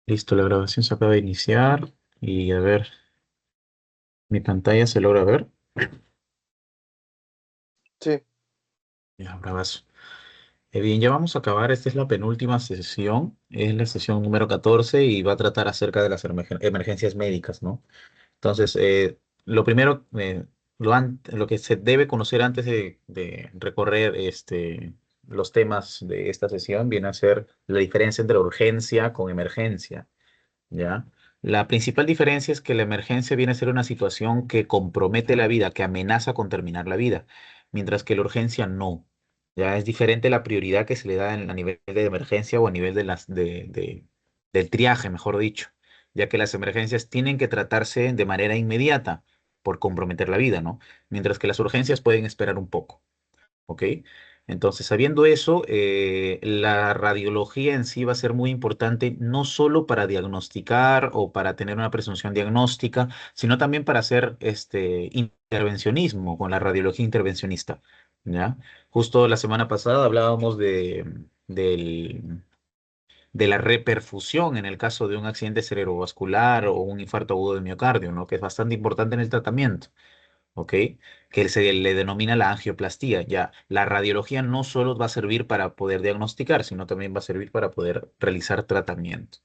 Listo, la grabación se acaba de iniciar y a ver, mi pantalla se logra ver. Sí, Ya, bravazo. Bien, ya vamos a acabar. Esta es la penúltima sesión, es la sesión número 14 y va a tratar acerca de las emergencias médicas, ¿no? Entonces, lo primero, lo que se debe conocer antes de recorrer los temas de esta sesión viene a ser la diferencia entre urgencia con emergencia. ¿Ya? La principal diferencia es que la emergencia viene a ser una situación que compromete la vida, que amenaza con terminar la vida, mientras que la urgencia no. Ya es diferente la prioridad que se le da a nivel de emergencia o a nivel del triaje, mejor dicho, ya que las emergencias tienen que tratarse de manera inmediata por comprometer la vida, ¿no? Mientras que las urgencias pueden esperar un poco. ¿Ok? Entonces, sabiendo eso, la radiología en sí va a ser muy importante no solo para diagnosticar o para tener una presunción diagnóstica, sino también para hacer intervencionismo con la radiología intervencionista. ¿Ya? Justo la semana pasada hablábamos de la reperfusión en el caso de un accidente cerebrovascular o un infarto agudo de miocardio, ¿no? Que es bastante importante en el tratamiento. ¿Ok? Que se le denomina la angioplastía. Ya, la radiología no solo va a servir para poder diagnosticar, sino también va a servir para poder realizar tratamiento.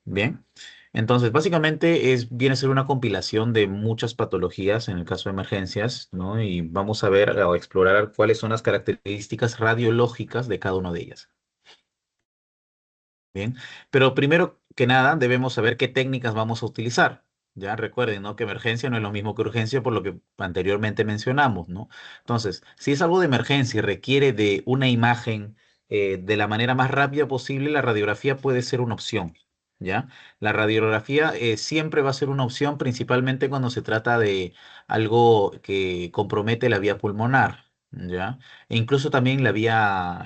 Bien, entonces básicamente viene a ser una compilación de muchas patologías en el caso de emergencias, ¿no? Y vamos a ver o explorar cuáles son las características radiológicas de cada una de ellas. Bien, pero primero que nada debemos saber qué técnicas vamos a utilizar. Ya recuerden, ¿no? Que emergencia no es lo mismo que urgencia por lo que anteriormente mencionamos, ¿no? Entonces, si es algo de emergencia y requiere de una imagen de la manera más rápida posible, la radiografía puede ser una opción, ¿ya? La radiografía siempre va a ser una opción, principalmente cuando se trata de algo que compromete la vía pulmonar, ¿ya? E incluso también la vía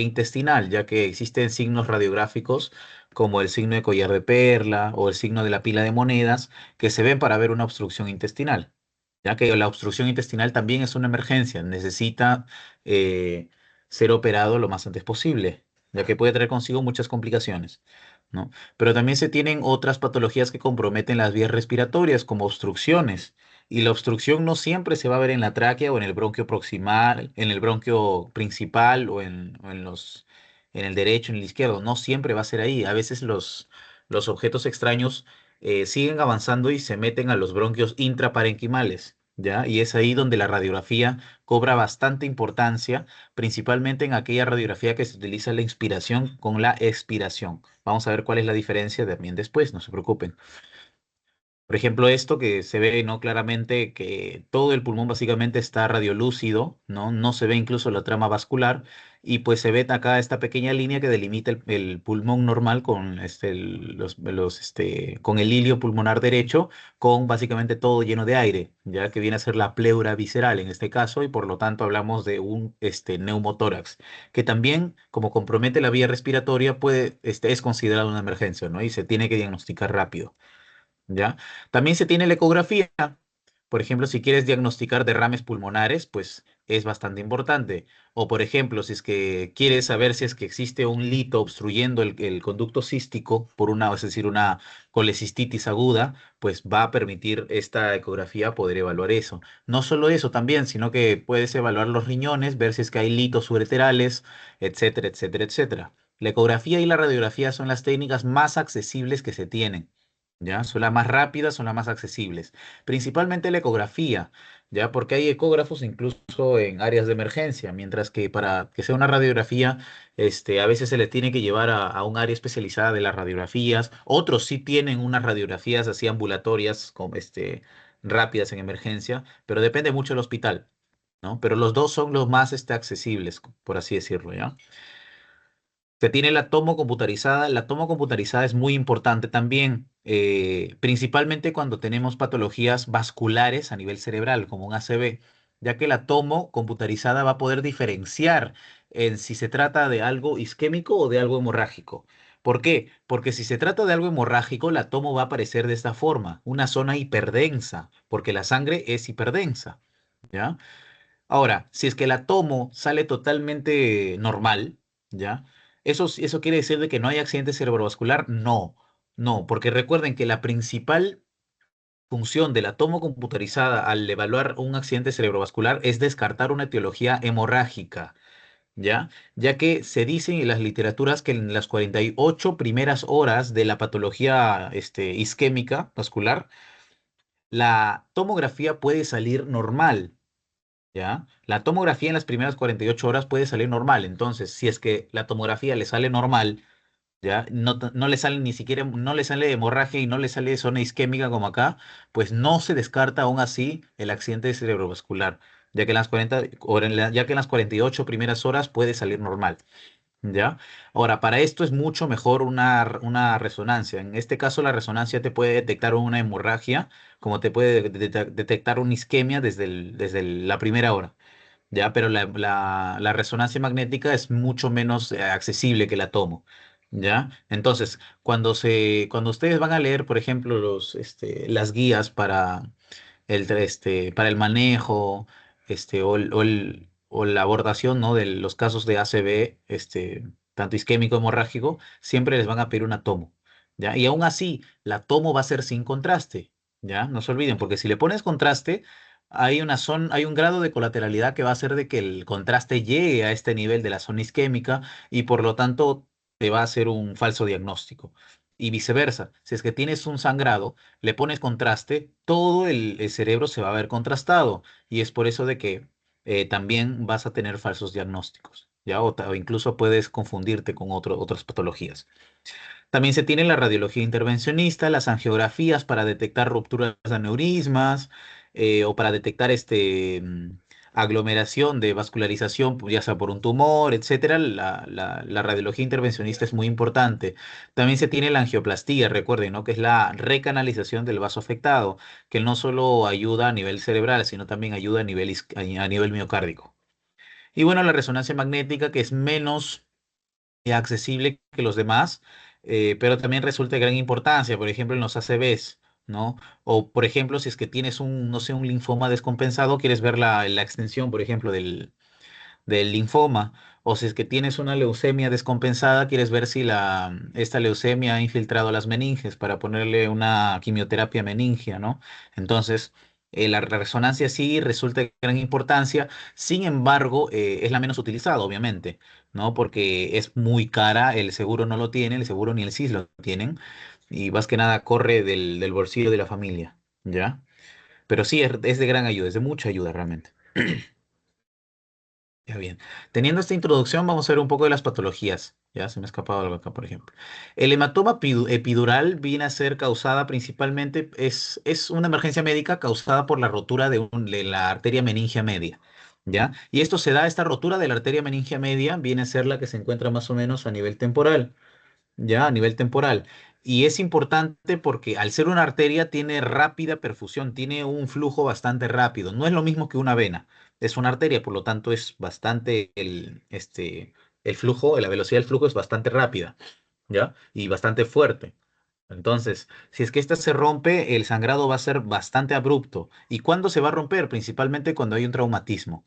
intestinal, ya que existen signos radiográficos como el signo de collar de perla o el signo de la pila de monedas que se ven para ver una obstrucción intestinal, ya que la obstrucción intestinal también es una emergencia, necesita eh, ser operado lo más antes posible, ya que puede traer consigo muchas complicaciones, ¿no? Pero también se tienen otras patologías que comprometen las vías respiratorias, como obstrucciones. Y la obstrucción no siempre se va a ver en la tráquea o en el bronquio proximal, en el bronquio principal en el derecho, en el izquierdo. No siempre va a ser ahí. A veces los objetos extraños siguen avanzando y se meten a los bronquios intraparenquimales, ¿ya? Y es ahí donde la radiografía cobra bastante importancia, principalmente en aquella radiografía que se utiliza la inspiración con la expiración. Vamos a ver cuál es la diferencia también después, no se preocupen. Por ejemplo, esto que se ve, ¿no? Claramente que todo el pulmón básicamente está radiolúcido, ¿no? No se ve incluso la trama vascular y pues se ve acá esta pequeña línea que delimita el pulmón normal con con el hilio pulmonar derecho, con básicamente todo lleno de aire, ya que viene a ser la pleura visceral en este caso y por lo tanto hablamos de un neumotórax, que también como compromete la vía respiratoria es considerado una emergencia, ¿no? Y se tiene que diagnosticar rápido. ¿Ya? También se tiene la ecografía. Por ejemplo, si quieres diagnosticar derrames pulmonares, pues es bastante importante. O por ejemplo, si es que quieres saber si es que existe un lito obstruyendo el conducto cístico por es decir, una colecistitis aguda, pues va a permitir esta ecografía poder evaluar eso. No solo eso también, sino que puedes evaluar los riñones, ver si es que hay litos ureterales, etcétera, etcétera, etcétera. La ecografía y la radiografía son las técnicas más accesibles que se tienen. ¿Ya? Son las más rápidas, son las más accesibles. Principalmente la ecografía, ¿ya? Porque hay ecógrafos incluso en áreas de emergencia, mientras que para que sea una radiografía, a veces se le tiene que llevar a un área especializada de las radiografías. Otros sí tienen unas radiografías así ambulatorias, como, rápidas en emergencia, pero depende mucho del hospital, ¿no? Pero los dos son los más accesibles, por así decirlo, ¿ya? Se tiene la tomo computarizada. La tomo computarizada es muy importante también, principalmente cuando tenemos patologías vasculares a nivel cerebral, como un ACV, ya que la tomo computarizada va a poder diferenciar en si se trata de algo isquémico o de algo hemorrágico. ¿Por qué? Porque si se trata de algo hemorrágico, la tomo va a aparecer de esta forma, una zona hiperdensa, porque la sangre es hiperdensa, ¿ya? Ahora, si es que la tomo sale totalmente normal, ¿ya? ¿Eso quiere decir de que no hay accidente cerebrovascular? No, no, porque recuerden que la principal función de la tomo computarizada al evaluar un accidente cerebrovascular es descartar una etiología hemorrágica, ¿ya? Ya que se dice en las literaturas que en las 48 primeras horas de la patología isquémica vascular, la tomografía puede salir normal, ¿ya? La tomografía en las primeras 48 horas puede salir normal. Entonces, si es que la tomografía le sale normal, ¿ya? No, no le sale ni siquiera, no le sale hemorragia y no le sale zona isquémica como acá, pues no se descarta aún así el accidente cerebrovascular, ya que en las 40 ya que en las 48 primeras horas puede salir normal. ¿Ya? Ahora, para esto es mucho mejor una resonancia. En este caso, la resonancia te puede detectar una hemorragia, como te puede detectar una isquemia desde la primera hora. ¿Ya? Pero la resonancia magnética es mucho menos accesible que la tomo. ¿Ya? Entonces, cuando ustedes van a leer, por ejemplo, las guías para el manejo o la abordación, ¿no? de los casos de ACV, tanto isquémico hemorrágico, siempre les van a pedir una tomo, ¿ya? Y aún así, la tomo va a ser sin contraste, ¿ya? No se olviden, porque si le pones contraste, hay un grado de colateralidad que va a hacer de que el contraste llegue a este nivel de la zona isquémica y por lo tanto te va a hacer un falso diagnóstico. Y viceversa, si es que tienes un sangrado, le pones contraste, todo el cerebro se va a ver contrastado y es por eso de que también vas a tener falsos diagnósticos, ¿ya? O incluso puedes confundirte con otras patologías. También se tiene la radiología intervencionista, las angiografías para detectar rupturas de aneurismas o para detectar aglomeración de vascularización, pues, ya sea por un tumor, etcétera. La radiología intervencionista es muy importante. También se tiene la angioplastía, recuerden, ¿no? Que es la recanalización del vaso afectado, que no solo ayuda a nivel cerebral, sino también ayuda a nivel miocárdico. Y bueno, la resonancia magnética, que es menos accesible que los demás, pero también resulta de gran importancia, por ejemplo, en los ACVs, ¿no? O, por ejemplo, si es que tienes no sé, un linfoma descompensado, quieres ver la extensión, por ejemplo, del linfoma, o si es que tienes una leucemia descompensada, quieres ver si esta leucemia ha infiltrado las meninges para ponerle una quimioterapia meningia, ¿no? Entonces, la resonancia sí resulta de gran importancia, sin embargo, es la menos utilizada, obviamente, ¿no? Porque es muy cara, el seguro no lo tiene, el seguro ni el SIS lo tienen, y más que nada corre del bolsillo de la familia, ¿ya? Pero sí, es de gran ayuda, es de mucha ayuda realmente. Ya bien. Teniendo esta introducción, vamos a ver un poco de las patologías. Ya se me ha escapado algo acá, por ejemplo. El hematoma epidural viene a ser causada principalmente, es una emergencia médica causada por la rotura de la arteria meningia media. ¿Ya? Y esta rotura de la arteria meningia media viene a ser la que se encuentra más o menos a nivel temporal, ya a nivel temporal. Y es importante porque al ser una arteria tiene rápida perfusión, tiene un flujo bastante rápido. No es lo mismo que una vena. Es una arteria, por lo tanto es bastante el flujo, la velocidad del flujo es bastante rápida, ¿ya? Y bastante fuerte. Entonces, si es que esta se rompe, el sangrado va a ser bastante abrupto. ¿Y cuándo se va a romper? Principalmente cuando hay un traumatismo.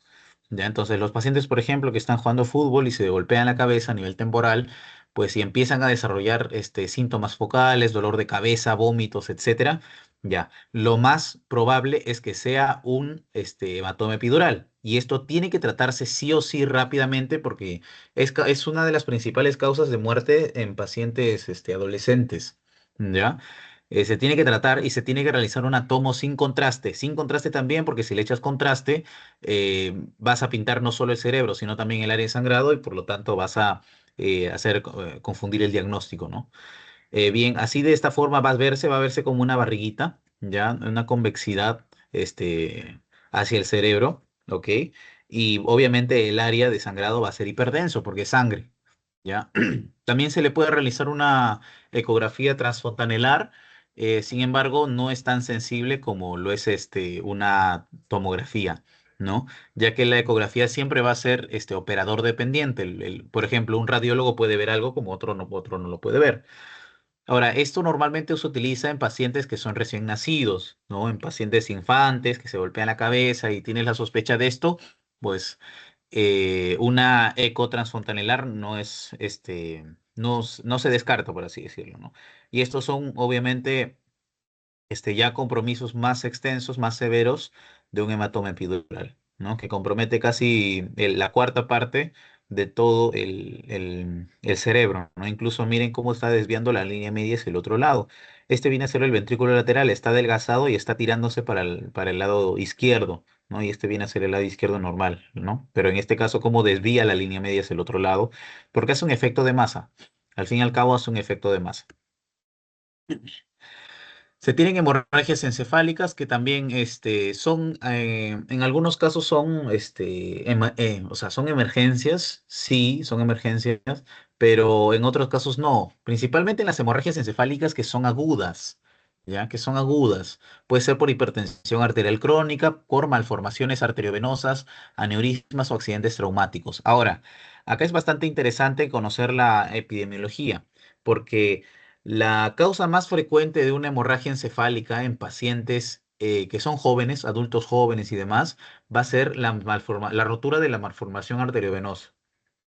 ¿Ya? Entonces, los pacientes, por ejemplo, que están jugando fútbol y se golpean la cabeza a nivel temporal, pues si empiezan a desarrollar síntomas focales, dolor de cabeza, vómitos, etcétera, ya, lo más probable es que sea un hematoma epidural. Y esto tiene que tratarse sí o sí rápidamente porque es una de las principales causas de muerte en pacientes adolescentes. ¿Ya? Se tiene que tratar y se tiene que realizar una tomo sin contraste. Sin contraste también, porque si le echas contraste, vas a pintar no solo el cerebro, sino también el área de sangrado y por lo tanto vas a hacer confundir el diagnóstico, ¿no? Bien, así de esta forma va a verse como una barriguita, ¿ya? Una convexidad, hacia el cerebro, ¿ok? Y obviamente el área de sangrado va a ser hiperdenso porque es sangre, ¿ya? También se le puede realizar una ecografía transfontanelar, sin embargo, no es tan sensible como lo es una tomografía, ¿no? Ya que la ecografía siempre va a ser operador dependiente. Por ejemplo, un radiólogo puede ver algo como otro no lo puede ver. Ahora, esto normalmente se utiliza en pacientes que son recién nacidos, ¿no? En pacientes infantes que se golpean la cabeza y tienes la sospecha de esto, pues una eco transfontanelar no se descarta, por así decirlo, ¿no? Y estos son obviamente ya compromisos más extensos, más severos de un hematoma epidural, ¿no? Que compromete casi la cuarta parte de todo el cerebro, ¿no? Incluso miren cómo está desviando la línea media hacia el otro lado. Este viene a ser el ventrículo lateral, está adelgazado y está tirándose para el lado izquierdo, ¿no? Y este viene a ser el lado izquierdo normal, ¿no? Pero en este caso, cómo desvía la línea media hacia el otro lado, porque hace un efecto de masa. Al fin y al cabo, hace un efecto de masa. Se tienen hemorragias encefálicas que también en algunos casos son, o sea, son emergencias, sí, son emergencias, pero en otros casos no. Principalmente en las hemorragias encefálicas que son agudas, ¿ya? Que son agudas. Puede ser por hipertensión arterial crónica, por malformaciones arteriovenosas, aneurismas o accidentes traumáticos. Ahora, acá es bastante interesante conocer la epidemiología, porque la causa más frecuente de una hemorragia encefálica en pacientes que son jóvenes, adultos jóvenes y demás, va a ser la rotura de la malformación arteriovenosa,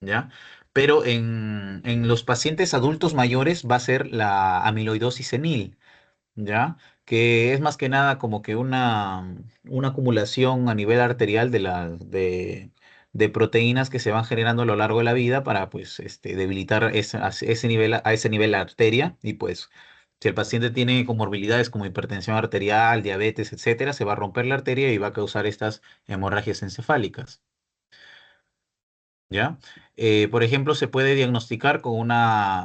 ¿ya? Pero en los pacientes adultos mayores va a ser la amiloidosis senil. ¿Ya? Que es más que nada como que una acumulación a nivel arterial de proteínas que se van generando a lo largo de la vida para, pues, debilitar a ese nivel la arteria y, pues, si el paciente tiene comorbilidades como hipertensión arterial, diabetes, etcétera, se va a romper la arteria y va a causar estas hemorragias encefálicas. ¿Ya? Por ejemplo, se puede diagnosticar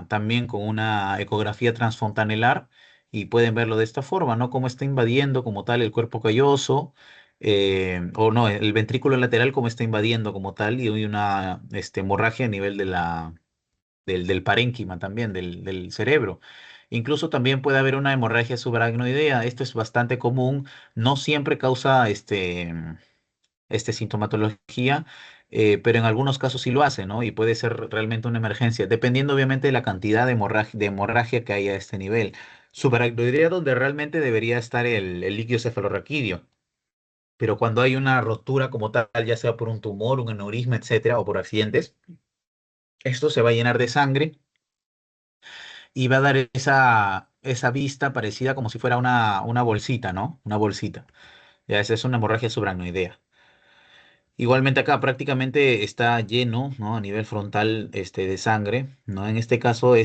también con una ecografía transfontanelar y pueden verlo de esta forma, ¿no? Cómo está invadiendo como tal el cuerpo calloso, o no, el ventrículo lateral, cómo está invadiendo como tal, y hay una hemorragia a nivel del parénquima también, del cerebro. Incluso también puede haber una hemorragia subaracnoidea. Esto es bastante común, no siempre causa sintomatología, pero en algunos casos sí lo hace, ¿no? Y puede ser realmente una emergencia, dependiendo obviamente de la cantidad de hemorragia que haya a este nivel. Subaracnoidea donde realmente debería estar el líquido cefalorraquídeo, pero cuando hay una rotura como tal, ya sea por un tumor, un aneurisma, etcétera, o por accidentes, esto se va a llenar de sangre y va a dar esa vista parecida como si fuera una bolsita, ¿no? Una bolsita. Ya, esa es una hemorragia subaracnoidea. Igualmente acá prácticamente está lleno, ¿no? A nivel frontal, de sangre, ¿no? En este caso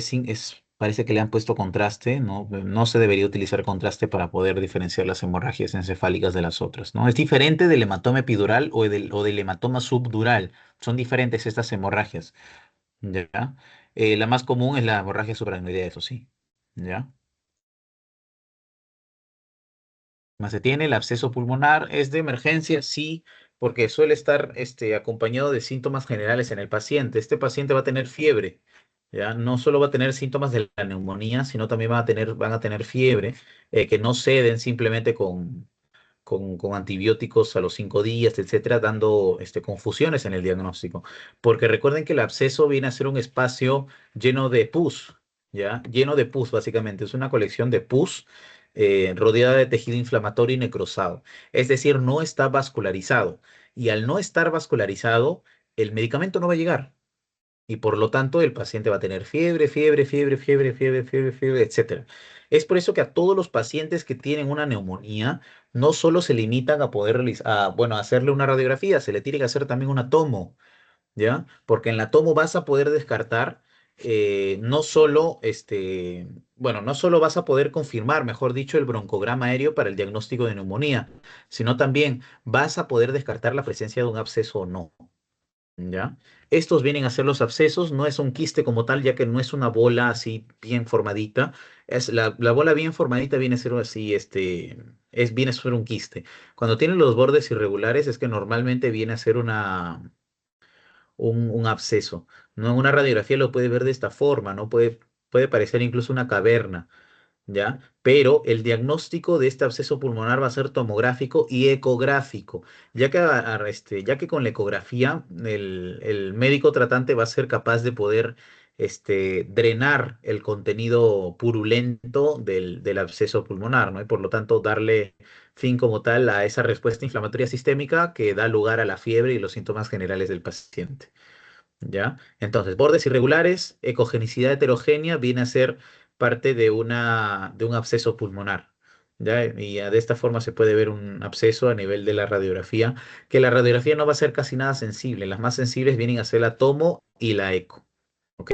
parece que le han puesto contraste, ¿no? No se debería utilizar contraste para poder diferenciar las hemorragias encefálicas de las otras, ¿no? Es diferente del hematoma epidural o del hematoma subdural. Son diferentes estas hemorragias, ¿ya? La más común es la hemorragia subaracnoidea, eso sí, ¿ya? Más se tiene el absceso pulmonar, es de emergencia, sí, porque suele estar acompañado de síntomas generales en el paciente. Este paciente va a tener fiebre, ¿ya? No solo va a tener síntomas de la neumonía, sino también van a tener fiebre, que no ceden simplemente con antibióticos a los 5 días, etcétera, dando confusiones en el diagnóstico. Porque recuerden que el absceso viene a ser un espacio lleno de pus, ¿ya? Lleno de pus, básicamente. Es una colección de pus rodeada de tejido inflamatorio y necrosado. Es decir, no está vascularizado. Y al no estar vascularizado, el medicamento no va a llegar y por lo tanto el paciente va a tener fiebre, fiebre, fiebre, fiebre, fiebre, fiebre, fiebre, etcétera. Es por eso que a todos los pacientes que tienen una neumonía no solo se limitan a poder bueno, a hacerle una radiografía, se le tiene que hacer también una tomo, ¿ya? Porque en la tomo vas a poder descartar no solo bueno, no solo vas a poder confirmar, mejor dicho, el broncograma aéreo para el diagnóstico de neumonía, sino también vas a poder descartar la presencia de un absceso o no. ¿Ya? Estos vienen a ser los abscesos, no es un quiste como tal, ya que no es una bola así bien formadita. La bola bien formadita viene a ser así, viene a ser un quiste. Cuando tiene los bordes irregulares es que normalmente viene a ser un absceso. ¿No? En una radiografía lo puede ver de esta forma, ¿no? Puede parecer incluso una caverna. ¿Ya? Pero el diagnóstico de este absceso pulmonar va a ser tomográfico y ecográfico, ya que con la ecografía el médico tratante va a ser capaz de poder drenar el contenido purulento del absceso pulmonar, ¿no? Y por lo tanto darle fin como tal a esa respuesta inflamatoria sistémica que da lugar a la fiebre y los síntomas generales del paciente. ¿Ya? Entonces, bordes irregulares, ecogenicidad heterogénea viene a ser parte de un absceso pulmonar. ¿Ya? Y de esta forma se puede ver un absceso a nivel de la radiografía, que la radiografía no va a ser casi nada sensible. Las más sensibles vienen a ser la tomo y la eco. ¿Ok?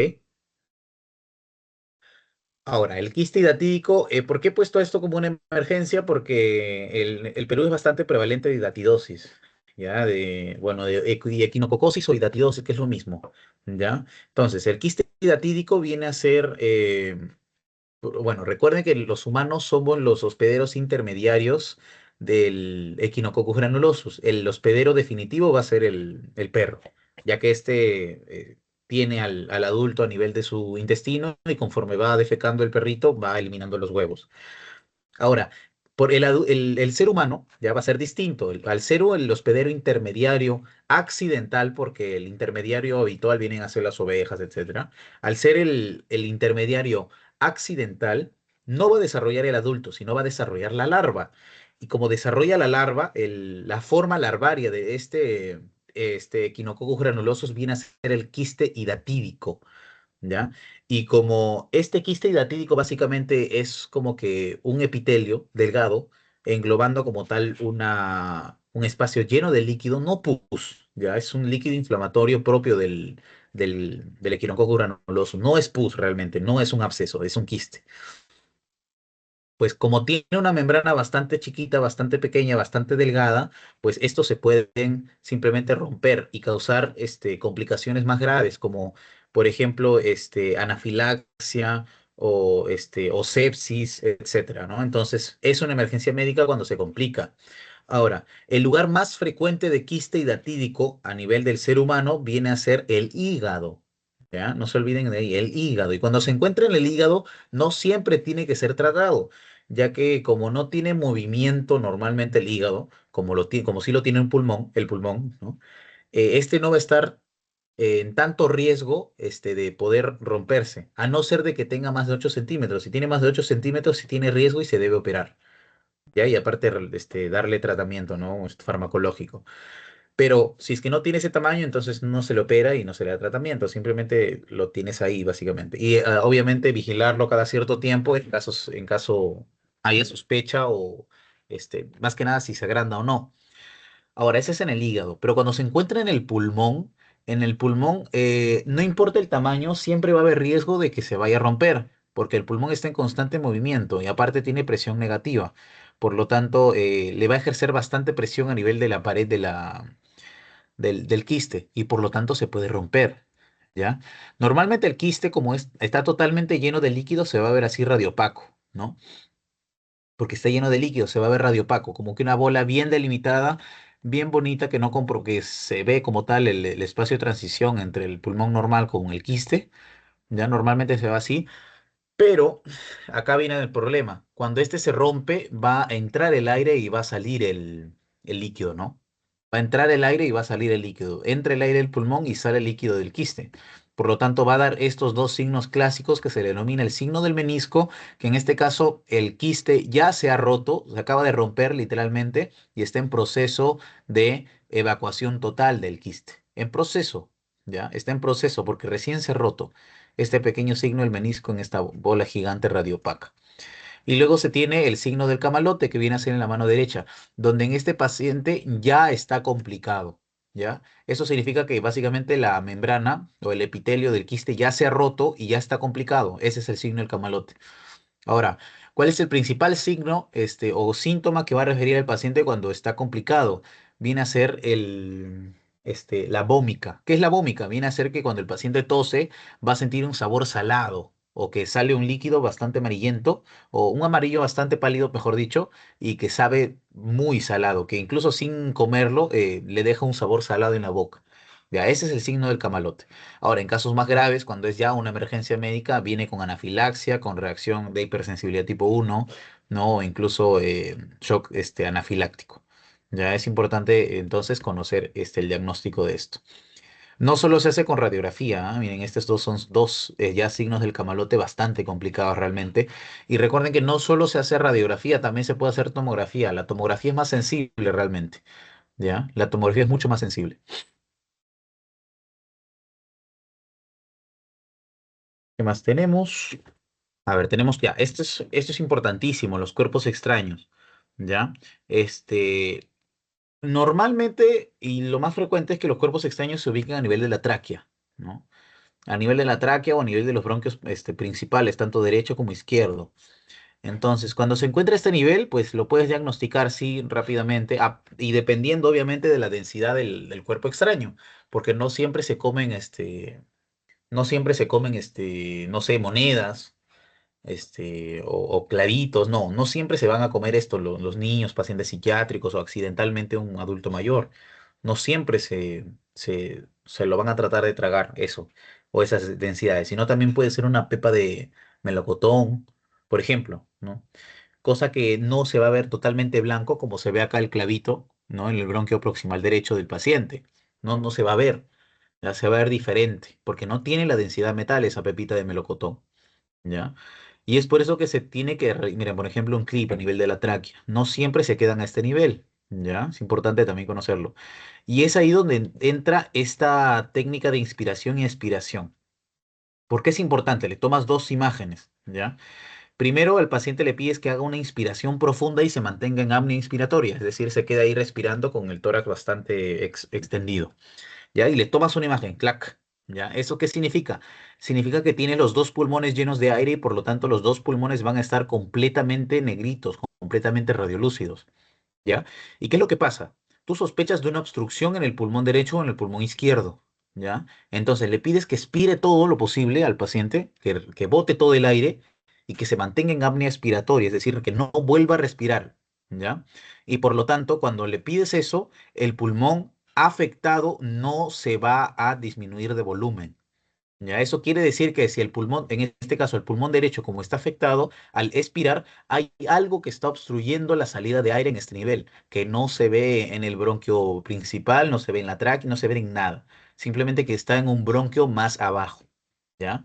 Ahora, el quiste hidatídico, ¿por qué he puesto esto como una emergencia? Porque el Perú es bastante prevalente de hidatidosis, ¿ya? Bueno, de equinococosis o hidatidosis, que es lo mismo, ¿ya? Entonces, el quiste hidatídico viene a ser, bueno, recuerden que los humanos somos los hospederos intermediarios del Echinococcus granulosus. El hospedero definitivo va a ser el perro, ya que tiene al adulto a nivel de su intestino y conforme va defecando el perrito va eliminando los huevos. Ahora, el ser humano ya va a ser distinto. Al ser el hospedero intermediario accidental, porque el intermediario habitual vienen a ser las ovejas, etcétera. Al ser el intermediario accidental, no va a desarrollar el adulto, sino va a desarrollar la larva. Y como desarrolla la larva, la forma larvaria de este Echinococcus granulosus viene a ser el quiste hidatídico. ¿Ya? Y como este quiste hidatídico básicamente es como que un epitelio delgado, englobando como tal un espacio lleno de líquido, no pus, ¿ya? Es un líquido inflamatorio propio del Echinococcus granuloso. No es pus realmente, no es un absceso, es un quiste. Pues como tiene una membrana bastante chiquita, bastante pequeña, bastante delgada, pues estos se pueden simplemente romper y causar complicaciones más graves, como por ejemplo anafilaxia o sepsis, etcétera, ¿no? Entonces es una emergencia médica cuando se complica. Ahora, el lugar más frecuente de quiste hidatídico a nivel del ser humano viene a ser el hígado. ¿Ya? No se olviden de ahí, el hígado. Y cuando se encuentra en el hígado, no siempre tiene que ser tratado, ya que como no tiene movimiento normalmente el hígado, como sí lo tiene el pulmón, ¿no? Este no va a estar en tanto riesgo de poder romperse, a no ser de que tenga más de 8 centímetros. Si tiene más de 8 centímetros, sí tiene riesgo y se debe operar. ¿Ya? Y aparte, darle tratamiento, ¿no? Farmacológico. Pero si es que no tiene ese tamaño, entonces no se le opera y no se le da tratamiento, simplemente lo tienes ahí, básicamente. Y obviamente vigilarlo cada cierto tiempo en caso haya sospecha o más que nada si se agranda o no. Ahora, ese es en el hígado, pero cuando se encuentra en el pulmón, no importa el tamaño, siempre va a haber riesgo de que se vaya a romper, porque el pulmón está en constante movimiento y aparte tiene presión negativa. Por lo tanto, le va a ejercer bastante presión a nivel de la pared del quiste y por lo tanto se puede romper, ¿ya? Normalmente el quiste, como está totalmente lleno de líquido, se va a ver así radiopaco, ¿no? Porque está lleno de líquido, se va a ver radiopaco, como que una bola bien delimitada, bien bonita, que no compro, que se ve como tal el espacio de transición entre el pulmón normal con el quiste, ya normalmente se ve así, pero acá viene el problema. Cuando este se rompe, va a entrar el aire y va a salir el líquido, ¿no? Va a entrar el aire y va a salir el líquido. Entra el aire del pulmón y sale el líquido del quiste. Por lo tanto, va a dar estos dos signos clásicos que se le denomina el signo del menisco, que en este caso el quiste ya se ha roto, se acaba de romper literalmente y está en proceso de evacuación total del quiste. En proceso, ¿ya? Está en proceso porque recién se ha roto este pequeño signo del menisco en esta bola gigante radiopaca. Y luego se tiene el signo del camalote que viene a ser en la mano derecha, donde en este paciente ya está complicado, ¿ya? Eso significa que básicamente la membrana o el epitelio del quiste ya se ha roto y ya está complicado. Ese es el signo del camalote. Ahora, ¿cuál es el principal signo, o síntoma que va a referir al paciente cuando está complicado? Viene a ser la vómica. ¿Qué es la vómica? Viene a ser que cuando el paciente tose va a sentir un sabor salado o que sale un líquido bastante amarillento o un amarillo bastante pálido, mejor dicho, y que sabe muy salado, que incluso sin comerlo le deja un sabor salado en la boca. Ya, ese es el signo del camalote. Ahora, en casos más graves, cuando es ya una emergencia médica, viene con anafilaxia, con reacción de hipersensibilidad tipo 1, ¿no? O incluso shock anafiláctico. Ya es importante entonces conocer el diagnóstico de esto. No solo se hace con radiografía, ¿ah? Miren, estos dos son dos ya signos del camalote bastante complicados realmente. Y recuerden que no solo se hace radiografía, también se puede hacer tomografía. La tomografía es más sensible realmente, ¿ya? La tomografía es mucho más sensible. ¿Qué más tenemos? A ver, tenemos ya, esto es importantísimo, los cuerpos extraños, ¿ya? Este, normalmente, y lo más frecuente es que los cuerpos extraños se ubiquen a nivel de la tráquea, ¿no? A nivel de la tráquea o a nivel de los bronquios principales, tanto derecho como izquierdo. Entonces, cuando se encuentra este nivel, pues lo puedes diagnosticar, sí, rápidamente, y dependiendo obviamente de la densidad del cuerpo extraño, porque no siempre se comen, no siempre se comen, no sé, monedas, o clavitos, no, no siempre se van a comer esto los niños, pacientes psiquiátricos o accidentalmente un adulto mayor. No siempre se lo van a tratar de tragar eso o esas densidades, sino también puede ser una pepa de melocotón, por ejemplo, ¿no? Cosa que no se va a ver totalmente blanco como se ve acá el clavito, ¿no? En el bronquio proximal derecho del paciente. No, no se va a ver, ya se va a ver diferente, porque no tiene la densidad metal esa pepita de melocotón. ¿Ya? Y es por eso que se tiene que, miren, por ejemplo, un clip a nivel de la tráquea, no siempre se quedan a este nivel, ¿ya? Es importante también conocerlo. Y es ahí donde entra esta técnica de inspiración y expiración. ¿Por qué es importante? Le tomas dos imágenes, ¿ya? Primero, al paciente le pides que haga una inspiración profunda y se mantenga en apnea inspiratoria, es decir, se queda ahí respirando con el tórax bastante extendido. ¿Ya? Y le tomas una imagen, clac, ¿ya? ¿Eso qué significa? Significa que tiene los dos pulmones llenos de aire y por lo tanto los dos pulmones van a estar completamente negritos, completamente radiolúcidos, ¿ya? ¿Y qué es lo que pasa? Tú sospechas de una obstrucción en el pulmón derecho o en el pulmón izquierdo, ¿ya? Entonces le pides que expire todo lo posible al paciente, que bote todo el aire y que se mantenga en apnea expiratoria, es decir, que no vuelva a respirar, ¿ya? Y por lo tanto, cuando le pides eso, el pulmón afectado no se va a disminuir de volumen. Ya, eso quiere decir que si el pulmón, en este caso el pulmón derecho, como está afectado, al expirar, hay algo que está obstruyendo la salida de aire en este nivel, que no se ve en el bronquio principal, no se ve en la tráquea, no se ve en nada. Simplemente que está en un bronquio más abajo. ¿Ya?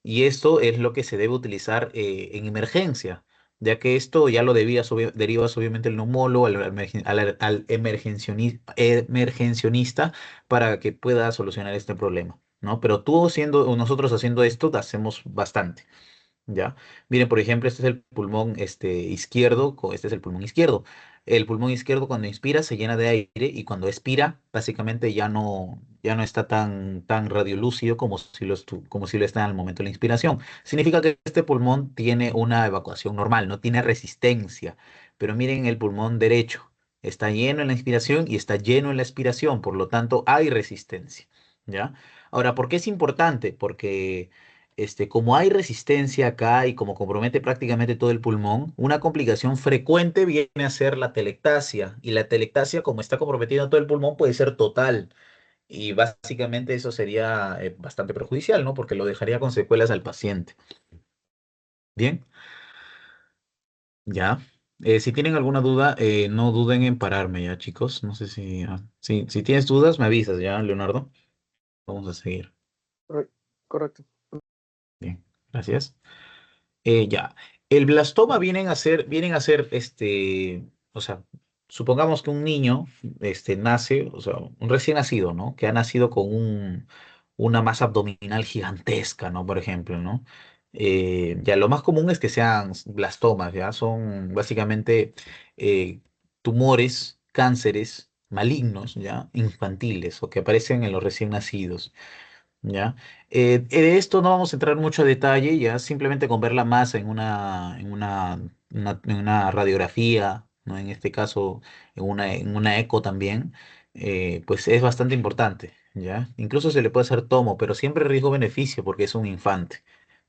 Y esto es lo que se debe utilizar en emergencia, ya que esto ya lo derivas obviamente al neumólogo, al emergencionista para que pueda solucionar este problema, ¿no? Pero tú siendo, o nosotros haciendo esto, hacemos bastante. ¿Ya? Miren, por ejemplo, este es el pulmón izquierdo, este es el pulmón izquierdo. El pulmón izquierdo cuando inspira se llena de aire y cuando expira, básicamente ya no está tan radiolúcido como si lo está al momento de la inspiración. Significa que este pulmón tiene una evacuación normal, no tiene resistencia. Pero miren el pulmón derecho, está lleno en la inspiración y está lleno en la expiración, por lo tanto hay resistencia. ¿Ya? Ahora, ¿por qué es importante? Porque como hay resistencia acá y como compromete prácticamente todo el pulmón, una complicación frecuente viene a ser la telectasia. Y la telectasia, como está comprometiendo todo el pulmón, puede ser total. Y básicamente eso sería bastante perjudicial, ¿no? Porque lo dejaría con secuelas al paciente. Bien, ya. Si tienen alguna duda, no duden en pararme ya, chicos. No sé si tienes dudas, me avisas ya, Leonardo. Vamos a seguir. Corre- Correcto. Bien, gracias. Ya, el blastoma vienen a ser, o sea, supongamos que un niño, nace, o sea, un recién nacido, ¿no? Que ha nacido con una masa abdominal gigantesca, ¿no? Por ejemplo, ¿no? Ya, lo más común es que sean blastomas, ¿ya? Son básicamente eh, tumores, cánceres malignos, ¿ya? Infantiles o que aparecen en los recién nacidos. ¿Ya? De esto no vamos a entrar mucho a detalle, ya simplemente con ver la masa en una radiografía, ¿no? En este caso en una eco también, pues es bastante importante, ¿ya? Incluso se le puede hacer tomo, pero siempre riesgo-beneficio porque es un infante,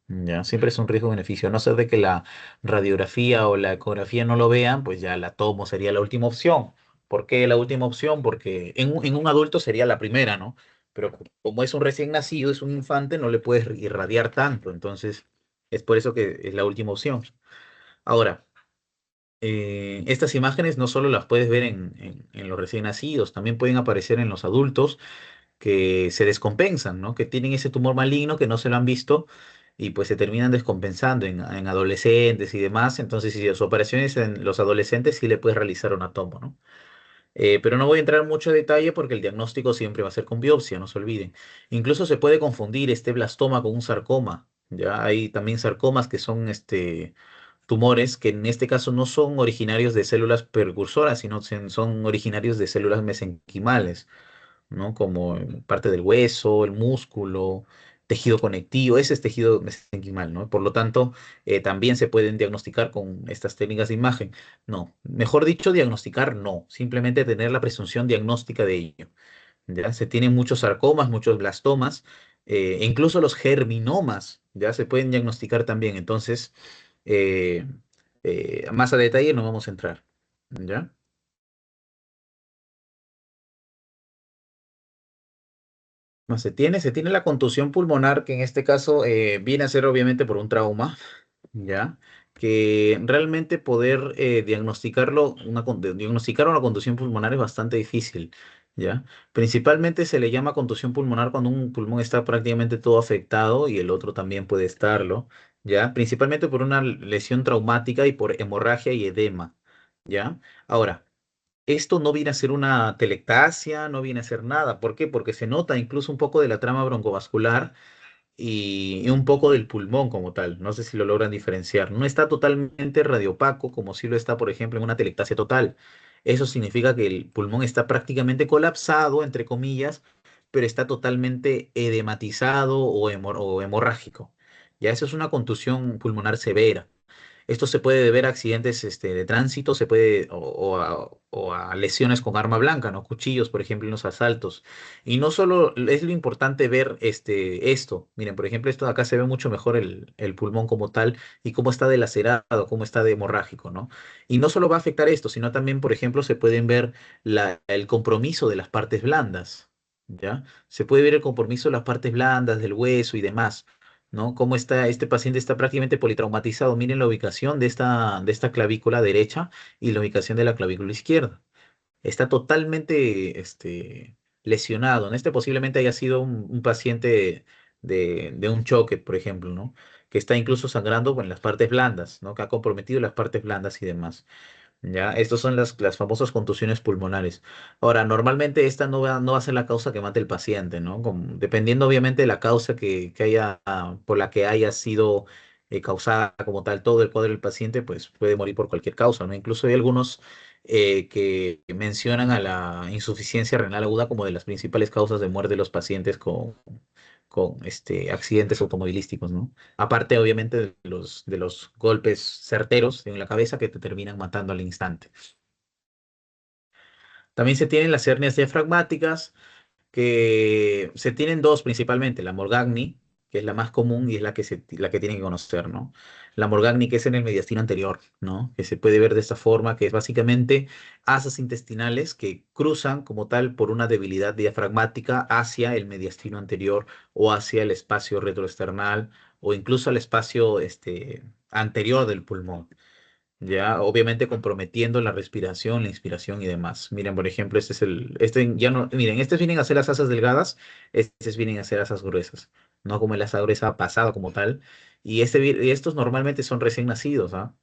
¿ya? Siempre es un riesgo-beneficio, a no ser de que la radiografía o la ecografía no lo vean, pues ya la tomo sería la última opción. ¿Por qué la última opción? Porque en un adulto sería la primera, ¿no? Pero como es un recién nacido, es un infante, no le puedes irradiar tanto, entonces es por eso que es la última opción. Ahora, estas imágenes no solo las puedes ver en los recién nacidos, también pueden aparecer en los adultos que se descompensan, ¿no? Que tienen ese tumor maligno que no se lo han visto y pues se terminan descompensando en adolescentes y demás. Entonces, si las operaciones en los adolescentes sí le puedes realizar una tomo, ¿no? Pero no voy a entrar en mucho detalle porque el diagnóstico siempre va a ser con biopsia, no se olviden. Incluso se puede confundir este blastoma con un sarcoma. Ya hay también sarcomas que son tumores que en este caso no son originarios de células precursoras, sino son originarios de células mesenquimales, ¿no? Como parte del hueso, el músculo, tejido conectivo, ese es tejido mesenquimal, ¿no? Por lo tanto, también se pueden diagnosticar con estas técnicas de imagen. No, mejor dicho, diagnosticar no, simplemente tener la presunción diagnóstica de ello. ¿Ya? Se tienen muchos sarcomas, muchos blastomas, e incluso los germinomas, ya se pueden diagnosticar también. Entonces, eh, más a detalle no vamos a entrar, ¿ya? No, se tiene la contusión pulmonar, que en este caso viene a ser obviamente por un trauma, ¿ya? Que realmente poder diagnosticarlo, diagnosticar una contusión pulmonar es bastante difícil, ¿ya? Principalmente se le llama contusión pulmonar cuando un pulmón está prácticamente todo afectado y el otro también puede estarlo, ¿ya? Principalmente por una lesión traumática y por hemorragia y edema, ¿ya? Ahora, esto no viene a ser una telectasia, no viene a ser nada. ¿Por qué? Porque se nota incluso un poco de la trama broncovascular y un poco del pulmón como tal. No sé si lo logran diferenciar. No está totalmente radiopaco como si lo está, por ejemplo, en una telectasia total. Eso significa que el pulmón está prácticamente colapsado, entre comillas, pero está totalmente edematizado o hemorrágico. Ya eso es una contusión pulmonar severa. Esto se puede deber a accidentes de tránsito, se puede, o a lesiones con arma blanca, ¿no? Cuchillos, por ejemplo, en los asaltos. Y no solo es lo importante ver esto. Miren, por ejemplo, esto de acá se ve mucho mejor el pulmón como tal y cómo está delacerado, cómo está de hemorrágico, ¿no? Y no solo va a afectar esto, sino también, por ejemplo, se pueden ver el compromiso de las partes blandas, ¿ya? Se puede ver el compromiso de las partes blandas, del hueso y demás. ¿No? Cómo está, este paciente está prácticamente politraumatizado. Miren la ubicación de esta clavícula derecha y la ubicación de la clavícula izquierda. Está totalmente lesionado. ¿No? Este posiblemente haya sido un paciente de un choque, por ejemplo, ¿no? Que está incluso sangrando en las partes blandas, ¿no? Que ha comprometido las partes blandas y demás. Ya, estas son las famosas contusiones pulmonares. Ahora, normalmente esta no va a ser la causa que mate el paciente, ¿no? Dependiendo obviamente de la causa que haya, por la que haya sido causada como tal todo el cuadro del paciente, pues puede morir por cualquier causa, ¿no? Incluso hay algunos que mencionan a la insuficiencia renal aguda como de las principales causas de muerte de los pacientes con accidentes automovilísticos, ¿no? Aparte, obviamente, de los golpes certeros en la cabeza que te terminan matando al instante. También se tienen las hernias diafragmáticas, que se tienen dos principalmente, la Morgagni, que es la más común y es la que tienen que conocer, ¿no? La Morgagni que es en el mediastino anterior, ¿no? Que se puede ver de esta forma, que es básicamente asas intestinales que cruzan como tal por una debilidad diafragmática hacia el mediastino anterior o hacia el espacio retroesternal o incluso al espacio anterior del pulmón. Ya, obviamente comprometiendo la respiración, la inspiración y demás. Miren, por ejemplo, ya no, miren, estos vienen a ser las asas delgadas, estos vienen a ser asas gruesas, no como el asa gruesa pasada como tal. Y estos normalmente son recién nacidos, ¿ah?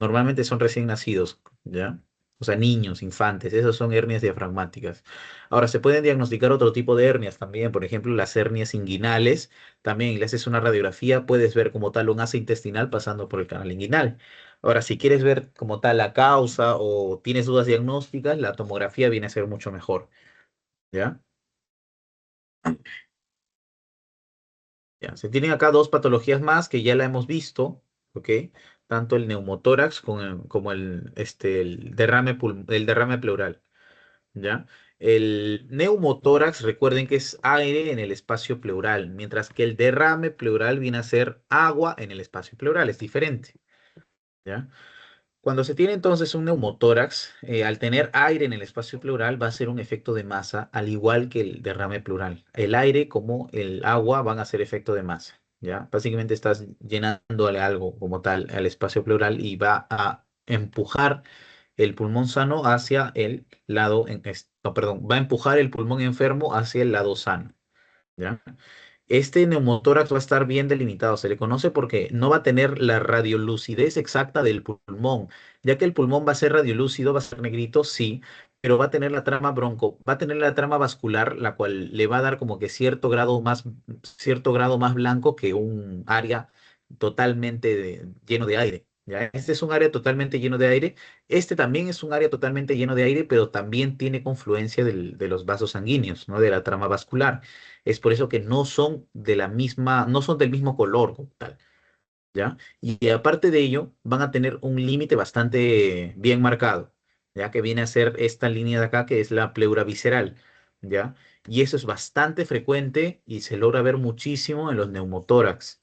Normalmente son recién nacidos, ¿ya? O sea, niños, infantes, esas son hernias diafragmáticas. Ahora, se pueden diagnosticar otro tipo de hernias también, por ejemplo, las hernias inguinales. También le haces una radiografía, puedes ver como tal un asa intestinal pasando por el canal inguinal. Ahora, si quieres ver como tal la causa o tienes dudas diagnósticas, la tomografía viene a ser mucho mejor, ¿ya? Ya, se tienen acá dos patologías más que ya la hemos visto, ¿ok? Tanto el neumotórax como el derrame pleural, ¿ya? El neumotórax, recuerden que es aire en el espacio pleural, mientras que el derrame pleural viene a ser agua en el espacio pleural, es diferente, ¿ya? Cuando se tiene entonces un neumotórax, al tener aire en el espacio pleural va a ser un efecto de masa, al igual que el derrame pleural. El aire como el agua van a ser efecto de masa, ¿ya? Básicamente estás llenándole algo como tal al espacio pleural y va a empujar el pulmón sano hacia el lado, no, perdón, va a empujar el pulmón enfermo hacia el lado sano, ¿ya? Este neumotórax va a estar bien delimitado, se le conoce porque no va a tener la radiolucidez exacta del pulmón, ya que el pulmón va a ser radiolúcido, va a ser negrito, sí, pero va a tener la trama va a tener la trama vascular, la cual le va a dar como que cierto grado más blanco que un área totalmente lleno de aire. ¿Ya? Este es un área totalmente lleno de aire. Este también es un área totalmente lleno de aire, pero también tiene confluencia de los vasos sanguíneos, ¿no? De la trama vascular. Es por eso que no son de la misma, no son del mismo color como tal, ¿ya? Y aparte de ello, van a tener un límite bastante bien marcado, ¿ya? Que viene a ser esta línea de acá, que es la pleura visceral, ¿ya? Y eso es bastante frecuente y se logra ver muchísimo en los neumotórax,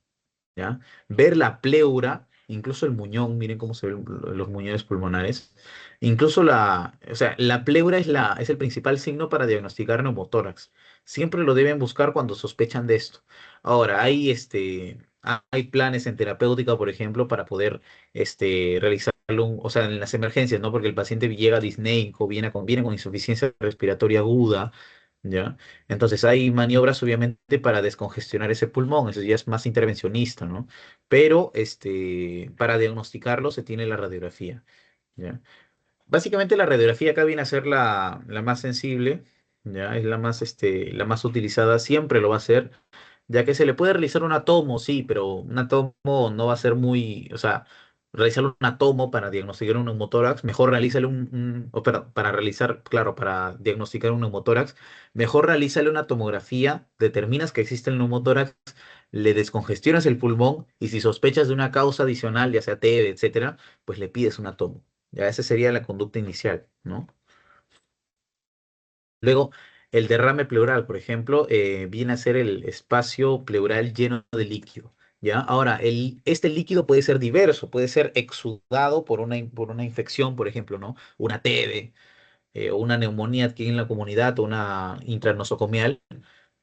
¿ya? Ver la pleura, incluso el muñón, miren cómo se ven los muñones pulmonares. Incluso o sea, la pleura es el principal signo para diagnosticar neumotórax. Siempre lo deben buscar cuando sospechan de esto. Ahora, hay planes en terapéutica, por ejemplo, para poder realizarlo, o sea, en las emergencias, ¿no? Porque el paciente llega disneico, viene con insuficiencia respiratoria aguda, ¿ya? Entonces hay maniobras obviamente para descongestionar ese pulmón, eso ya es más intervencionista, ¿no? Pero para diagnosticarlo se tiene la radiografía, ¿ya? Básicamente la radiografía acá viene a ser la más sensible, ¿ya? Es la más utilizada, siempre lo va a ser, ya que se le puede realizar un atomo, sí, pero un atomo no va a ser muy, o sea, realizar un atomo para diagnosticar un neumotórax, mejor realízale perdón, para realizar, claro, para diagnosticar un neumotórax, mejor realízale una tomografía, determinas que existe el neumotórax, le descongestionas el pulmón y si sospechas de una causa adicional, ya sea TB, etcétera, pues le pides un atomo. Ya esa sería la conducta inicial, ¿no? Luego, el derrame pleural, por ejemplo, viene a ser el espacio pleural lleno de líquido. ¿Ya? Ahora, este líquido puede ser diverso, puede ser exudado por una infección, por ejemplo, ¿no? Una TB, o una neumonía aquí en la comunidad, o una intranosocomial,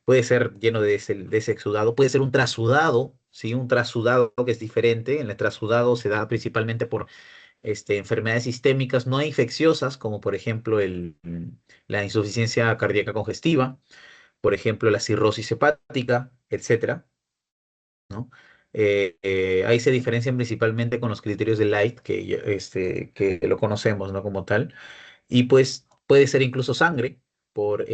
puede ser lleno de ese exudado, puede ser un trasudado, ¿sí? Un trasudado que es diferente. En el trasudado se da principalmente por enfermedades sistémicas no infecciosas, como por ejemplo la insuficiencia cardíaca congestiva, por ejemplo la cirrosis hepática, etcétera, ¿no? Ahí se diferencian principalmente con los criterios de Light, que lo conocemos, ¿no? Como tal. Y pues puede ser incluso sangre por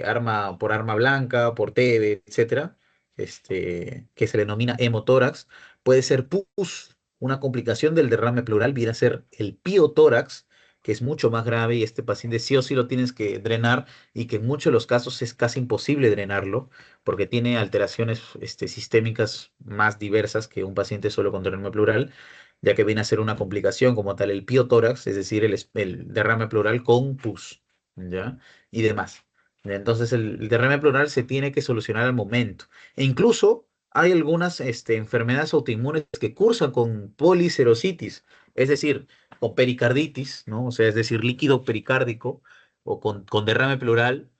arma blanca, por TB, etcétera, que se le denomina hemotórax. Puede ser pus, una complicación del derrame pleural, viene a ser el piotórax, que es mucho más grave y este paciente sí o sí lo tienes que drenar y que en muchos de los casos es casi imposible drenarlo porque tiene alteraciones sistémicas más diversas que un paciente solo con derrame pleural, ya que viene a ser una complicación como tal el piotórax, es decir, el derrame pleural con pus, ¿ya? Y demás. ¿Ya? Entonces, el derrame pleural se tiene que solucionar al momento. E incluso hay algunas enfermedades autoinmunes que cursan con policerositis, es decir, o pericarditis, ¿no? O sea, es decir, líquido pericárdico o con derrame pleural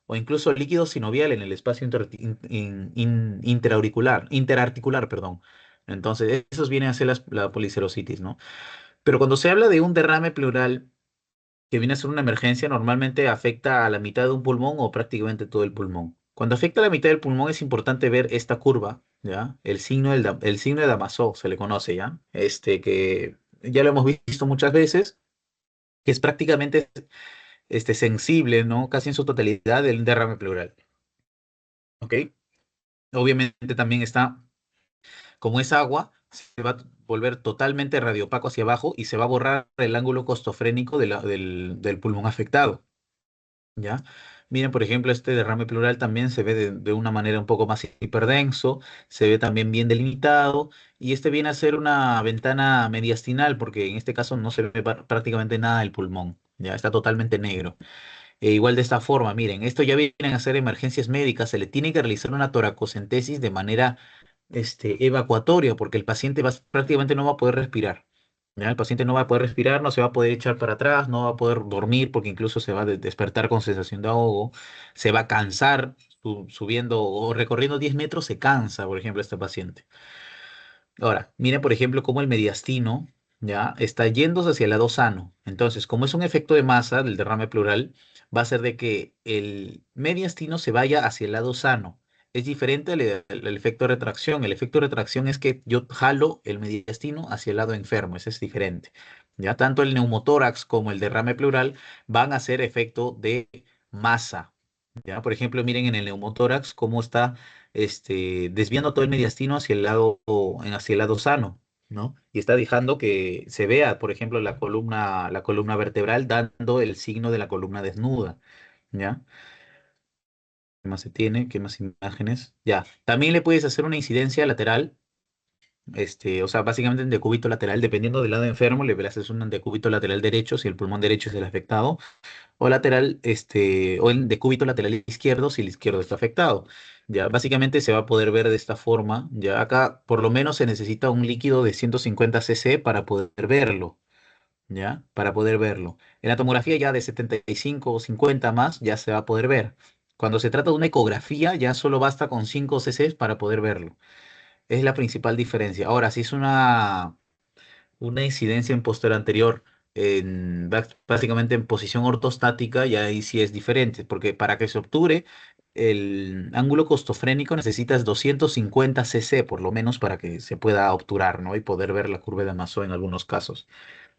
o incluso líquido sinovial en el espacio interarticular, perdón. Entonces, esos vienen a ser la policerositis, ¿no? Pero cuando se habla de un derrame pleural que viene a ser una emergencia, normalmente afecta a la mitad de un pulmón o prácticamente todo el pulmón. Cuando afecta a la mitad del pulmón es importante ver esta curva, ¿ya? El signo de Damasó se le conoce, ¿ya? Que ya lo hemos visto muchas veces, que es prácticamente sensible, ¿no? Casi en su totalidad del derrame pleural, ¿ok? Obviamente también está, como es agua, se va a volver totalmente radiopaco hacia abajo y se va a borrar el ángulo costofrénico del pulmón afectado, ¿ya? Miren, por ejemplo, este derrame pleural también se ve de una manera un poco más hiperdenso, se ve también bien delimitado y este viene a ser una ventana mediastinal porque en este caso no se ve prácticamente nada del pulmón, ya está totalmente negro. Igual de esta forma, miren, esto ya vienen a ser emergencias médicas, se le tiene que realizar una toracocentesis de manera evacuatoria, porque el paciente prácticamente no va a poder respirar. ¿Ya? El paciente no va a poder respirar, no se va a poder echar para atrás, no va a poder dormir, porque incluso se va a despertar con sensación de ahogo, se va a cansar subiendo o recorriendo 10 metros, se cansa, por ejemplo, este paciente. Ahora, miren, por ejemplo, cómo el mediastino, ya está yéndose hacia el lado sano. Entonces, como es un efecto de masa del derrame pleural, va a ser de que el mediastino se vaya hacia el lado sano. Es diferente al efecto de retracción. El efecto de retracción es que yo jalo el mediastino hacia el lado enfermo. Ese es diferente. Ya tanto el neumotórax como el derrame pleural van a ser efecto de masa. Ya, por ejemplo, miren en el neumotórax cómo está desviando todo el mediastino hacia el lado sano, ¿no? Y está dejando que se vea, por ejemplo, la columna vertebral dando el signo de la columna desnuda, ¿ya? ¿Qué más se tiene? ¿Qué más imágenes? Ya. También le puedes hacer una incidencia lateral, o sea, básicamente en decúbito lateral, dependiendo del lado enfermo, le haces un decúbito lateral derecho, si el pulmón derecho es el afectado, o lateral, o en decúbito lateral izquierdo, si el izquierdo está afectado. Ya, básicamente se va a poder ver de esta forma. Ya acá, por lo menos se necesita un líquido de 150 cc para poder verlo. ¿Ya? Para poder verlo. En la tomografía ya de 75 o 50 más ya se va a poder ver. Cuando se trata de una ecografía ya solo basta con 5 cc para poder verlo. Es la principal diferencia. Ahora, si es una incidencia en posterior anterior, básicamente en posición ortostática, ya ahí sí es diferente, porque para que se obture el ángulo costofrénico necesitas 250 cc por lo menos para que se pueda obturar, ¿no? Y poder ver la curva de Masó en algunos casos.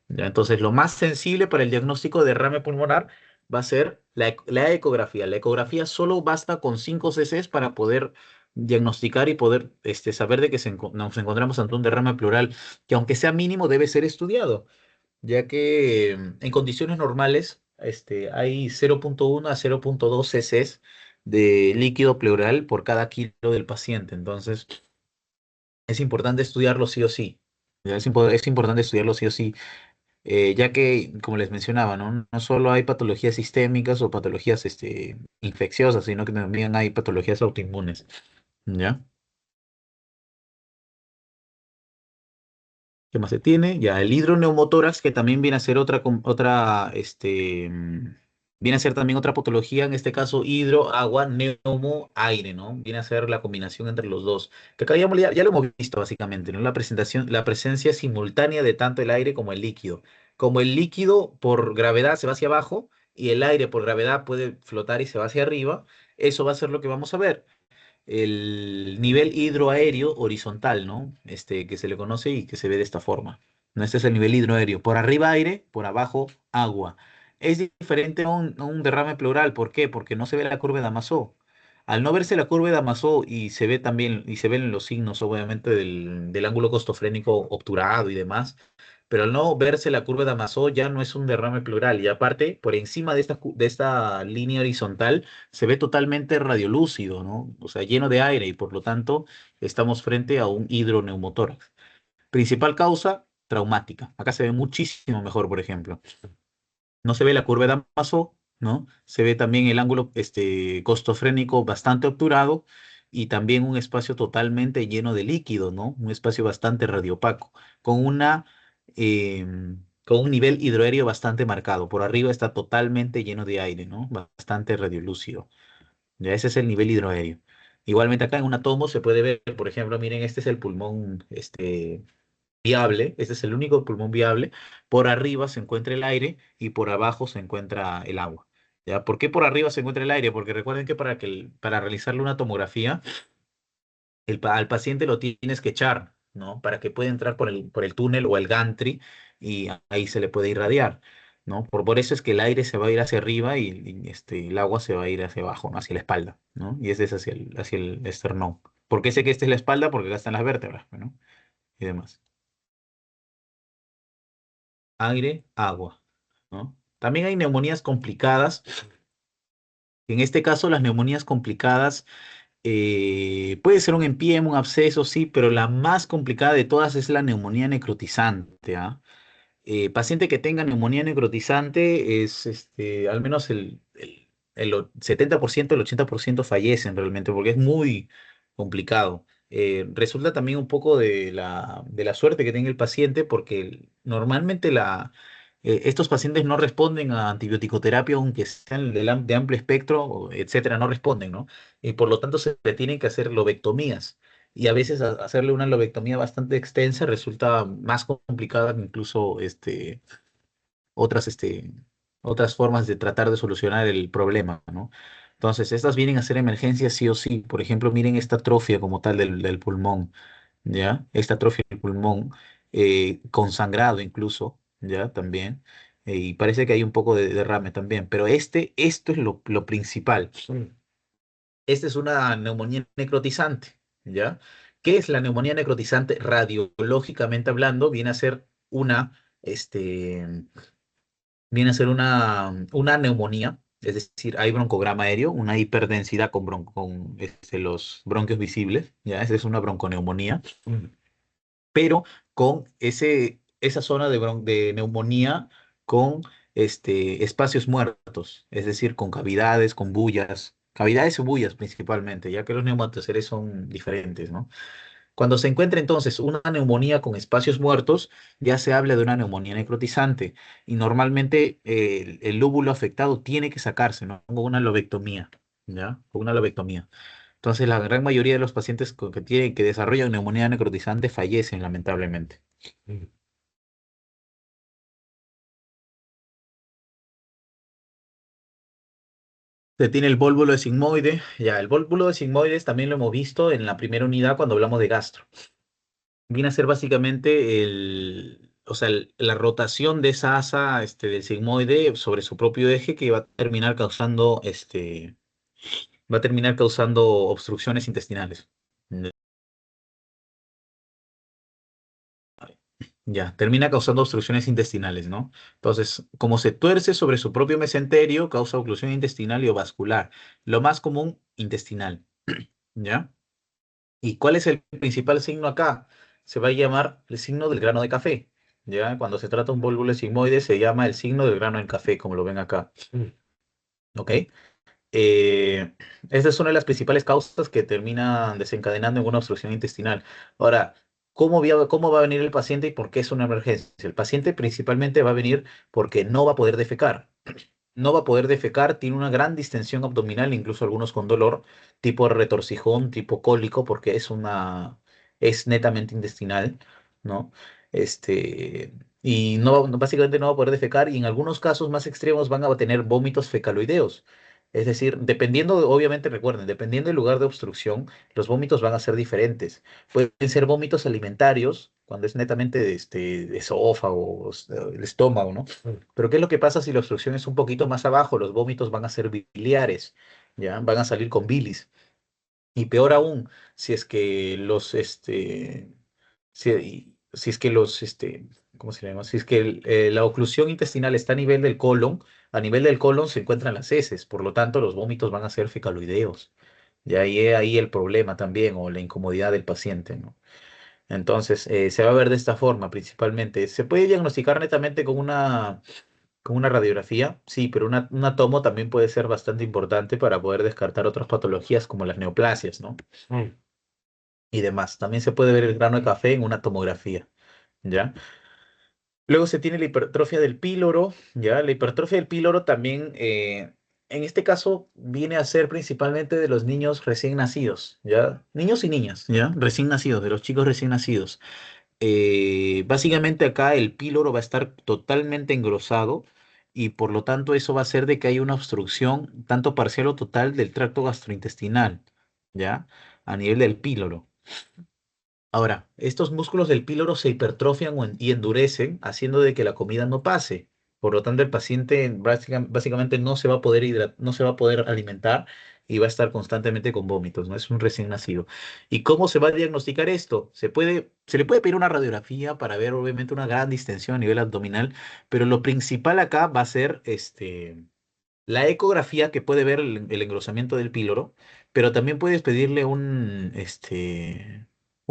¿Ya? Entonces, lo más sensible para el diagnóstico de derrame pulmonar va a ser la ecografía. La ecografía solo basta con 5 cc para poder diagnosticar y poder saber de que nos encontramos ante un derrame pleural, que aunque sea mínimo debe ser estudiado, ya que en condiciones normales hay 0,1 a 0,2 cc de líquido pleural por cada kilo del paciente. Entonces, es importante estudiarlo sí o sí. ¿Ya? Es importante estudiarlo sí o sí, ya que, como les mencionaba, ¿no? No solo hay patologías sistémicas o patologías infecciosas, sino que también hay patologías autoinmunes, ¿ya? ¿Qué más se tiene? Ya, el hidroneumotórax, que también viene a ser viene a ser también otra patología, en este caso hidro, agua, neumo, aire, ¿no? Viene a ser la combinación entre los dos, que acá ya lo hemos visto básicamente, ¿no? La presencia simultánea de tanto el aire como el líquido. Como el líquido por gravedad se va hacia abajo y el aire por gravedad puede flotar y se va hacia arriba, eso va a ser lo que vamos a ver el nivel hidroaéreo horizontal, ¿no? Que se le conoce y que se ve de esta forma. ¿No? Este es el nivel hidroaéreo. Por arriba aire, por abajo agua. Es diferente a un derrame pleural. ¿Por qué? Porque no se ve la curva de Damasó. Al no verse la curva de Damasó y se ve también, y se ven los signos, obviamente, del ángulo costofrénico obturado y demás, pero al no verse la curva de Damasó ya no es un derrame pleural. Y aparte, por encima de esta línea horizontal, se ve totalmente radiolúcido, ¿no? O sea, lleno de aire y por lo tanto estamos frente a un hidroneumotórax. Principal causa, traumática. Acá se ve muchísimo mejor, por ejemplo. No se ve la curva de Damaso, ¿no? Se ve también el ángulo costofrénico bastante obturado y también un espacio totalmente lleno de líquido, ¿no? Un espacio bastante radiopaco, con con un nivel hidroaéreo bastante marcado. Por arriba está totalmente lleno de aire, ¿no? Bastante radiolúcido. Ya ese es el nivel hidroaéreo. Igualmente acá en una tomo se puede ver, por ejemplo, miren, este es el pulmón viable, este es el único pulmón viable. Por arriba se encuentra el aire y por abajo se encuentra el agua. ¿Ya? ¿Por qué por arriba se encuentra el aire? Porque recuerden que para realizarle una tomografía, al paciente lo tienes que echar, ¿no? Para que pueda entrar por el túnel o el gantry y ahí se le puede irradiar, ¿no? Por eso es que el aire se va a ir hacia arriba y el agua se va a ir hacia abajo, ¿no? Hacia la espalda, ¿no? Y este es hacia el esternón. ¿Por qué sé que esta es la espalda? Porque acá están las vértebras, ¿no? Y demás. Aire, agua, ¿no? También hay neumonías complicadas. En este caso, las neumonías complicadas puede ser un empiema, un absceso, sí, pero la más complicada de todas es la neumonía necrotizante, ¿ah? Paciente que tenga neumonía necrotizante es, al menos el 70%, el 80% fallecen realmente porque es muy complicado. Resulta también un poco de la suerte que tenga el paciente porque normalmente estos pacientes no responden a antibiótico-terapia, aunque sean de amplio espectro, etcétera, no responden, ¿no? Y por lo tanto se le tienen que hacer lobectomías. y a veces hacerle una lobectomía bastante extensa resulta más complicada que incluso otras, otras formas de tratar de solucionar el problema, ¿no? Entonces, estas vienen a ser emergencias sí o sí. Por ejemplo, miren esta atrofia como tal del pulmón, ¿ya? Esta atrofia del pulmón, con sangrado incluso, ¿ya? También. Y parece que hay un poco de derrame también, pero esto es lo principal. Esta es una neumonía necrotizante, ¿ya? ¿Qué es la neumonía necrotizante? Radiológicamente hablando, este, viene a ser una neumonía, es decir, hay broncograma aéreo, una hiperdensidad con los bronquios visibles, ¿ya? Esa es una bronconeumonía, pero con esa zona de neumonía con espacios muertos, es decir, con cavidades, con bullas, cavidades y bullas principalmente, ya que los neumatoceres son diferentes, ¿no? Cuando se encuentra entonces una neumonía con espacios muertos, ya se habla de una neumonía necrotizante y normalmente el lóbulo afectado tiene que sacarse, ¿no? Con una lobectomía, ¿ya? Con una lobectomía. Entonces, la gran mayoría de los pacientes que desarrollan neumonía necrotizante fallecen, lamentablemente. Mm. Se tiene el vólvulo de sigmoide. Ya, el vólvulo de sigmoides también lo hemos visto en la primera unidad cuando hablamos de gastro. Viene a ser básicamente o sea, la rotación de esa asa del sigmoide sobre su propio eje que va a terminar causando, va a terminar causando obstrucciones intestinales. Ya, termina causando obstrucciones intestinales, ¿no? Entonces, como se tuerce sobre su propio mesenterio, causa oclusión intestinal y o vascular. Lo más común, intestinal, ¿ya? ¿Y cuál es el principal signo acá? Se va a llamar el signo del grano de café, ¿ya? Cuando se trata de un vólvulo sigmoide, se llama el signo del grano en café, como lo ven acá, ¿ok? Eh, Esta es una de las principales causas que terminan desencadenando en una obstrucción intestinal. Ahora, cómo va a venir el paciente y por qué es una emergencia? El paciente principalmente va a venir porque no va a poder defecar. No va a poder defecar, tiene una gran distensión abdominal, incluso algunos con dolor, tipo retorcijón, tipo cólico, porque es netamente intestinal, ¿no? Y básicamente no va a poder defecar y en algunos casos más extremos van a tener vómitos fecaloideos. Es decir, obviamente recuerden, dependiendo del lugar de obstrucción, los vómitos van a ser diferentes. Pueden ser vómitos alimentarios, cuando es netamente de esófago, el estómago, ¿no? Pero ¿qué es lo que pasa si la obstrucción es un poquito más abajo? Los vómitos van a ser biliares, ¿ya? Van a salir con bilis. Y peor aún, si es que si es que ¿cómo se llama? Si es que la oclusión intestinal está a nivel del colon se encuentran las heces, por lo tanto los vómitos van a ser fecaloideos. Y ahí el problema también, o la incomodidad del paciente, ¿no? Entonces, se va a ver de esta forma principalmente. Se puede diagnosticar netamente con una radiografía, sí, pero una tomo también puede ser bastante importante para poder descartar otras patologías como las neoplasias, ¿no? Y demás. También se puede ver el grano de café en una tomografía, ¿ya? Luego se tiene la hipertrofia del píloro, ¿ya? La hipertrofia del píloro también, en este caso, viene a ser principalmente de los niños recién nacidos, ¿ya? Niños y niñas, ¿ya? Recién nacidos, de los chicos recién nacidos. Básicamente acá el píloro va a estar totalmente engrosado y por lo tanto eso va a hacer de que haya una obstrucción tanto parcial o total del tracto gastrointestinal, ¿ya? A nivel del píloro. Ahora, estos músculos del píloro se hipertrofian y endurecen, haciendo de que la comida no pase. Por lo tanto, el paciente básicamente no se va a poder no se va a poder alimentar y va a estar constantemente con vómitos, ¿no? Es un recién nacido. ¿Y cómo se va a diagnosticar esto? Se le puede pedir una radiografía para ver, obviamente, una gran distensión a nivel abdominal, pero lo principal acá va a ser la ecografía que puede ver el engrosamiento del píloro, pero también puedes pedirle un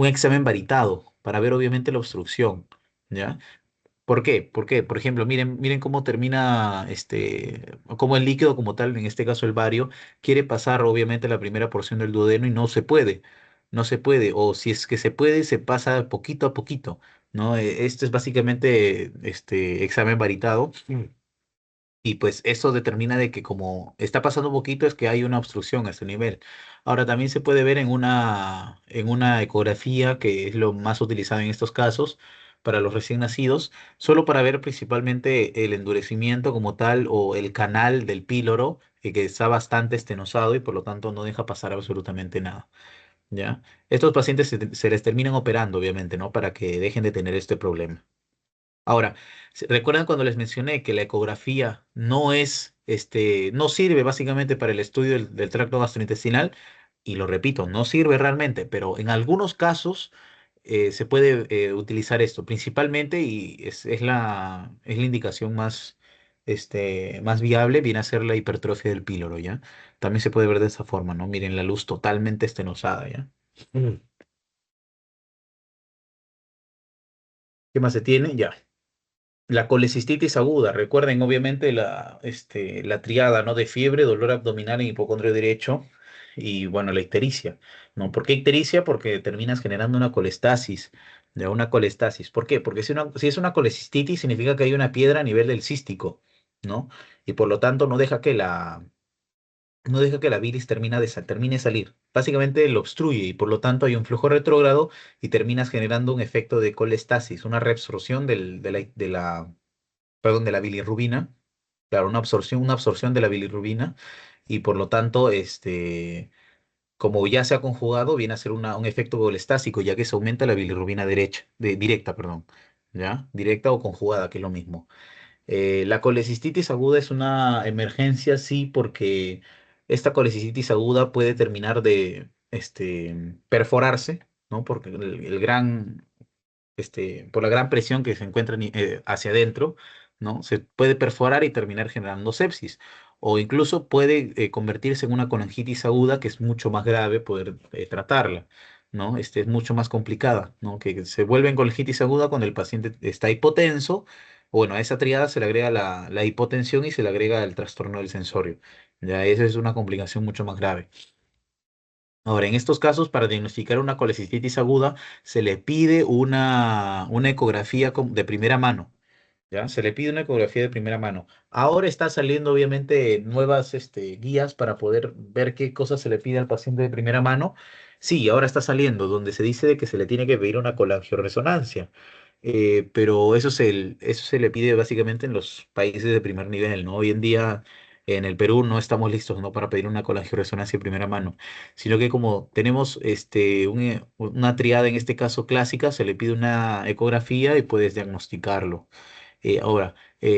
examen varitado para ver obviamente la obstrucción, ¿ya? ¿Por qué? Porque, por ejemplo, miren cómo termina, cómo el líquido como tal, en este caso el bario, quiere pasar obviamente la primera porción del duodeno y no se puede, no se puede, o si es que se puede, se pasa poquito a poquito, ¿no? Este es básicamente este examen varitado. Y pues eso determina de que como está pasando un poquito es que hay una obstrucción a ese nivel. Ahora también se puede ver en una ecografía, que es lo más utilizado en estos casos para los recién nacidos, solo para ver principalmente el endurecimiento como tal o el canal del píloro, que está bastante estenosado y por lo tanto no deja pasar absolutamente nada. ¿Ya? Estos pacientes se les terminan operando, obviamente, ¿no? Para que dejen de tener este problema. Ahora, ¿recuerdan cuando les mencioné que la ecografía no es, no sirve básicamente para el estudio del tracto gastrointestinal? Y lo repito, no sirve realmente, pero en algunos casos se puede utilizar esto, principalmente, y es la indicación más, más viable, viene a ser la hipertrofia del píloro, ¿ya? También se puede ver de esa forma, ¿no? Miren la luz totalmente estenosada, ¿ya? Mm. ¿Qué más se tiene? Ya. La colecistitis aguda, recuerden obviamente la triada, ¿no? De fiebre, dolor abdominal en hipocondrio derecho y, bueno, la ictericia, ¿no? ¿Por qué ictericia? Porque terminas generando una colestasis, ¿ya? Una colestasis. ¿Por qué? Porque si es una colecistitis significa que hay una piedra a nivel del cístico, ¿no? Y por lo tanto no deja que la bilis termine de salir. Básicamente lo obstruye y por lo tanto hay un flujo retrógrado y terminas generando un efecto de colestasis, una reabsorción perdón, de la bilirrubina, claro, una absorción de la bilirrubina, y por lo tanto, como ya se ha conjugado, viene a ser un efecto colestásico, ya que se aumenta la bilirrubina directa, perdón, ¿ya? Directa o conjugada, que es lo mismo. La colecistitis aguda es una emergencia, sí, porque esta colecistitis aguda puede terminar de, perforarse, ¿no? Porque por la gran presión que se encuentra hacia adentro, ¿no? Se puede perforar y terminar generando sepsis. O incluso puede convertirse en una colangitis aguda, que es mucho más grave poder tratarla, ¿no? Es mucho más complicada, ¿no? Que se vuelve en colangitis aguda cuando el paciente está hipotenso. Bueno, a esa triada se le agrega la hipotensión y se le agrega el trastorno del sensorio. Ya esa es una complicación mucho más grave. Ahora, en estos casos, para diagnosticar una colecistitis aguda, se le pide una ecografía de primera mano, ¿ya? Se le pide una ecografía de primera mano. Ahora está saliendo, obviamente, nuevas, guías para poder ver qué cosas se le pide al paciente de primera mano. Sí, ahora está saliendo, donde se dice de que se le tiene que pedir una colangioresonancia. Pero eso se le pide básicamente en los países de primer nivel, ¿no? Hoy en día en el Perú no estamos listos, ¿no? Para pedir una colangioresonancia de primera mano, sino que como tenemos una triada en este caso clásica, se le pide una ecografía y puedes diagnosticarlo. Ahora,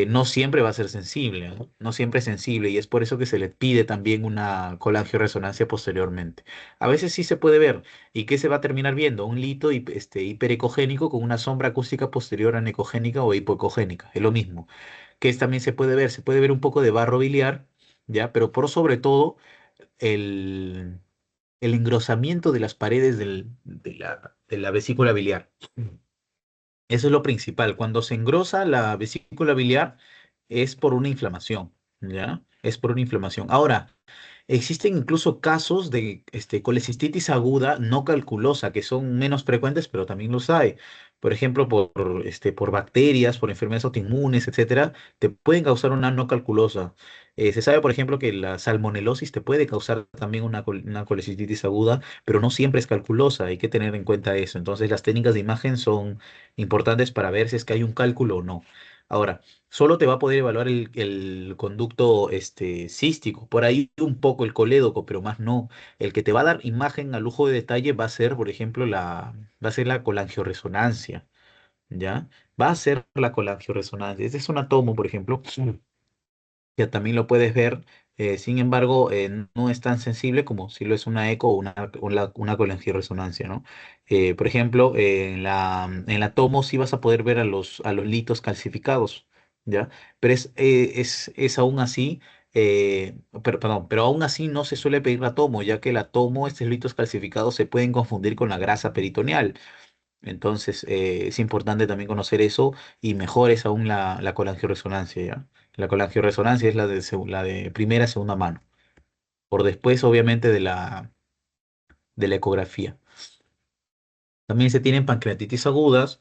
no siempre va a ser sensible, ¿no? No siempre es sensible y es por eso que se le pide también una colangioresonancia posteriormente. A veces sí se puede ver. ¿Y qué se va a terminar viendo? Un lito hiperecogénico con una sombra acústica posterior anecogénica o hipoecogénica. Es lo mismo. También se puede ver un poco de barro biliar, ¿ya? Pero por sobre todo el, el engrosamiento de las paredes de la vesícula biliar. Eso es lo principal. Cuando se engrosa la vesícula biliar es por una inflamación, ¿ya? Es por una inflamación. Ahora, existen incluso casos de colecistitis aguda no calculosa, que son menos frecuentes, pero también los hay. Por ejemplo, por bacterias, por enfermedades autoinmunes, etcétera, te pueden causar una no calculosa. Se sabe, por ejemplo, que la salmonelosis te puede causar también una colecistitis aguda, pero no siempre es calculosa. Hay que tener en cuenta eso. Entonces, las técnicas de imagen son importantes para ver si es que hay un cálculo o no. Ahora, solo te va a poder evaluar el conducto cístico, por ahí un poco el colédoco, pero más no. El que te va a dar imagen a lujo de detalle va a ser, por ejemplo, va a ser la colangioresonancia, ¿ya? Va a ser la colangioresonancia. Este es un átomo, por ejemplo, que también lo puedes ver. Sin embargo, no es tan sensible como si lo es una eco o una colangioresonancia, ¿no? Por ejemplo, en la tomo sí vas a poder ver a los litos calcificados, ¿ya? Pero es aún así, perdón, pero aún así no se suele pedir la tomo, ya que la tomo, estos litos calcificados se pueden confundir con la grasa peritoneal. Entonces, es importante también conocer eso y mejor es aún la colangioresonancia, ¿ya? La colangioresonancia es la de primera, segunda mano, por después, obviamente, de la ecografía. También se tienen pancreatitis agudas,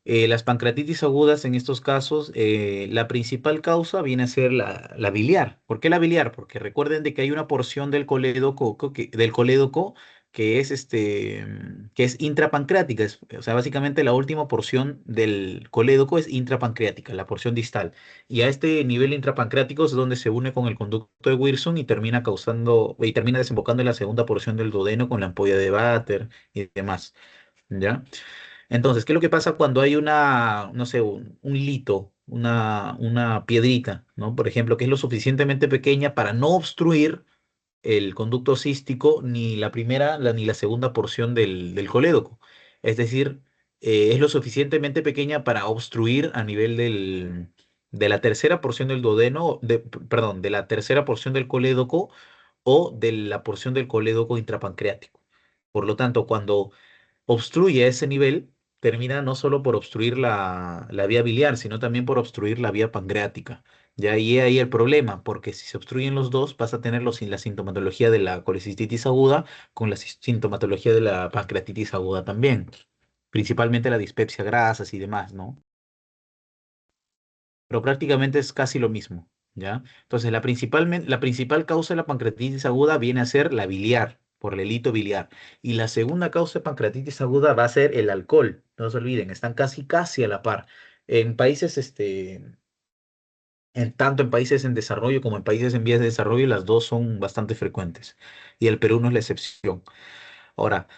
Las pancreatitis agudas en estos casos, la principal causa viene a ser la biliar. ¿Por qué la biliar? Porque recuerden de que hay una porción del colédoco, del colédoco que es, que es intrapancreática. O sea, básicamente la última porción del colédoco es intrapancreática, la porción distal. Y a este nivel intrapancreático es donde se une con el conducto de Wilson y termina causando, y termina desembocando en la segunda porción del duodeno con la ampolla de Vater y demás. ¿Ya? Entonces, ¿qué es lo que pasa cuando hay una, no sé, un lito, una piedrita, ¿no? Por ejemplo, que es lo suficientemente pequeña para no obstruir el conducto cístico ni la primera ni la segunda porción del colédoco. Es decir, es lo suficientemente pequeña para obstruir a nivel de la tercera porción del duodeno, perdón, de la tercera porción del colédoco o de la porción del colédoco intrapancreático. Por lo tanto, cuando obstruye a ese nivel, termina no solo por obstruir la vía biliar, sino también por obstruir la vía pancreática. Ya ahí el problema, porque si se obstruyen los dos, vas a tener la sintomatología de la colecistitis aguda con la sintomatología de la pancreatitis aguda también, principalmente la dispepsia grasas y demás, ¿no? Pero prácticamente es casi lo mismo, ¿ya? Entonces, la principal causa de la pancreatitis aguda viene a ser la biliar, por el hilito biliar. Y la segunda causa de pancreatitis aguda va a ser el alcohol. No se olviden, están casi a la par. En países, tanto en países en desarrollo como en países en vías de desarrollo, las dos son bastante frecuentes. Y el Perú no es la excepción. Ahora,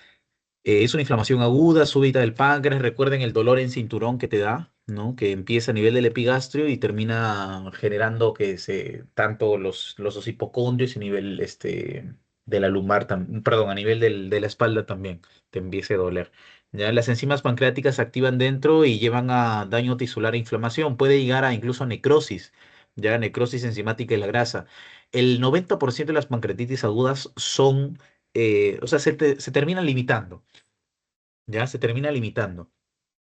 es una inflamación aguda, súbita del páncreas. Recuerden el dolor en cinturón que te da, ¿no? Que empieza a nivel del epigastrio y termina generando que tanto los hipocondrios y nivel de la lumbar, perdón, a nivel de la espalda también te empiece a doler. Ya las enzimas pancreáticas se activan dentro y llevan a daño tisular e inflamación. Puede llegar a incluso necrosis, ya necrosis enzimática de la grasa. El 90% de las pancreatitis agudas son, o sea, se terminan limitando, ya se termina limitando,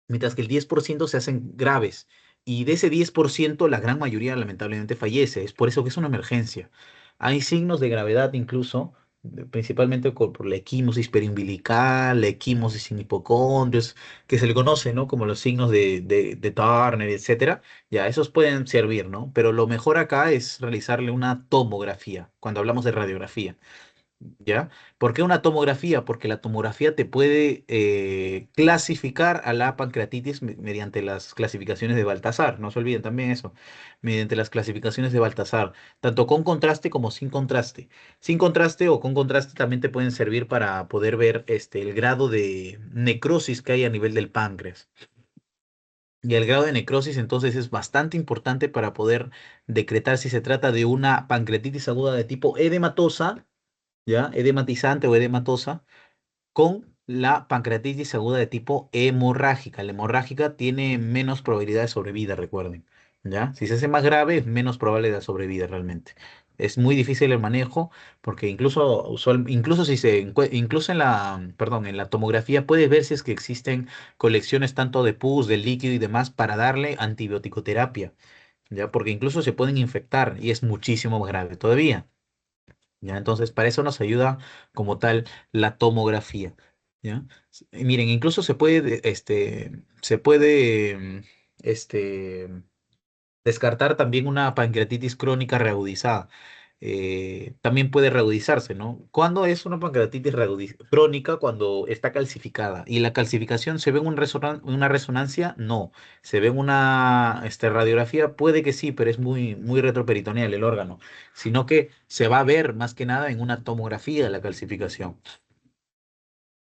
mientras que el 10% se hacen graves y de ese 10% la gran mayoría lamentablemente fallece. Es por eso que es una emergencia. Hay signos de gravedad incluso, principalmente por la equimosis periumbilical, la equimosis sin hipocondrios, que se le conoce, ¿no? Como los signos de Turner, etcétera. Ya, esos pueden servir, ¿no? Pero lo mejor acá es realizarle una tomografía, cuando hablamos de radiografía. ¿Ya? ¿Por qué una tomografía? Porque la tomografía te puede clasificar a la pancreatitis mediante las clasificaciones de Baltasar. No se olviden también eso. Mediante las clasificaciones de Baltasar, tanto con contraste como sin contraste. Sin contraste o con contraste también te pueden servir para poder ver el grado de necrosis que hay a nivel del páncreas. Y el grado de necrosis entonces es bastante importante para poder decretar si se trata de una pancreatitis aguda de tipo edematosa, ¿ya? Edematizante o edematosa, con la pancreatitis aguda de tipo hemorrágica. La hemorrágica tiene menos probabilidad de sobrevida, recuerden, ¿ya? Si se hace más grave, es menos probable de sobrevida realmente. Es muy difícil el manejo porque incluso si incluso perdón, en la tomografía puedes ver si es que existen colecciones tanto de pus, de líquido y demás para darle antibioticoterapia, ¿ya? Porque incluso se pueden infectar y es muchísimo más grave todavía. ¿Ya? Entonces, para eso nos ayuda como tal la tomografía, ¿ya? Y miren, incluso se puede, este, descartar también una pancreatitis crónica reagudizada. También puede reagudizarse, ¿no? ¿Cuándo es una pancreatitis crónica? Cuando está calcificada. ¿Y la calcificación se ve en una resonancia? No. ¿Se ve en una radiografía? Puede que sí, pero es muy, muy retroperitoneal el órgano. Sino que se va a ver más que nada en una tomografía la calcificación.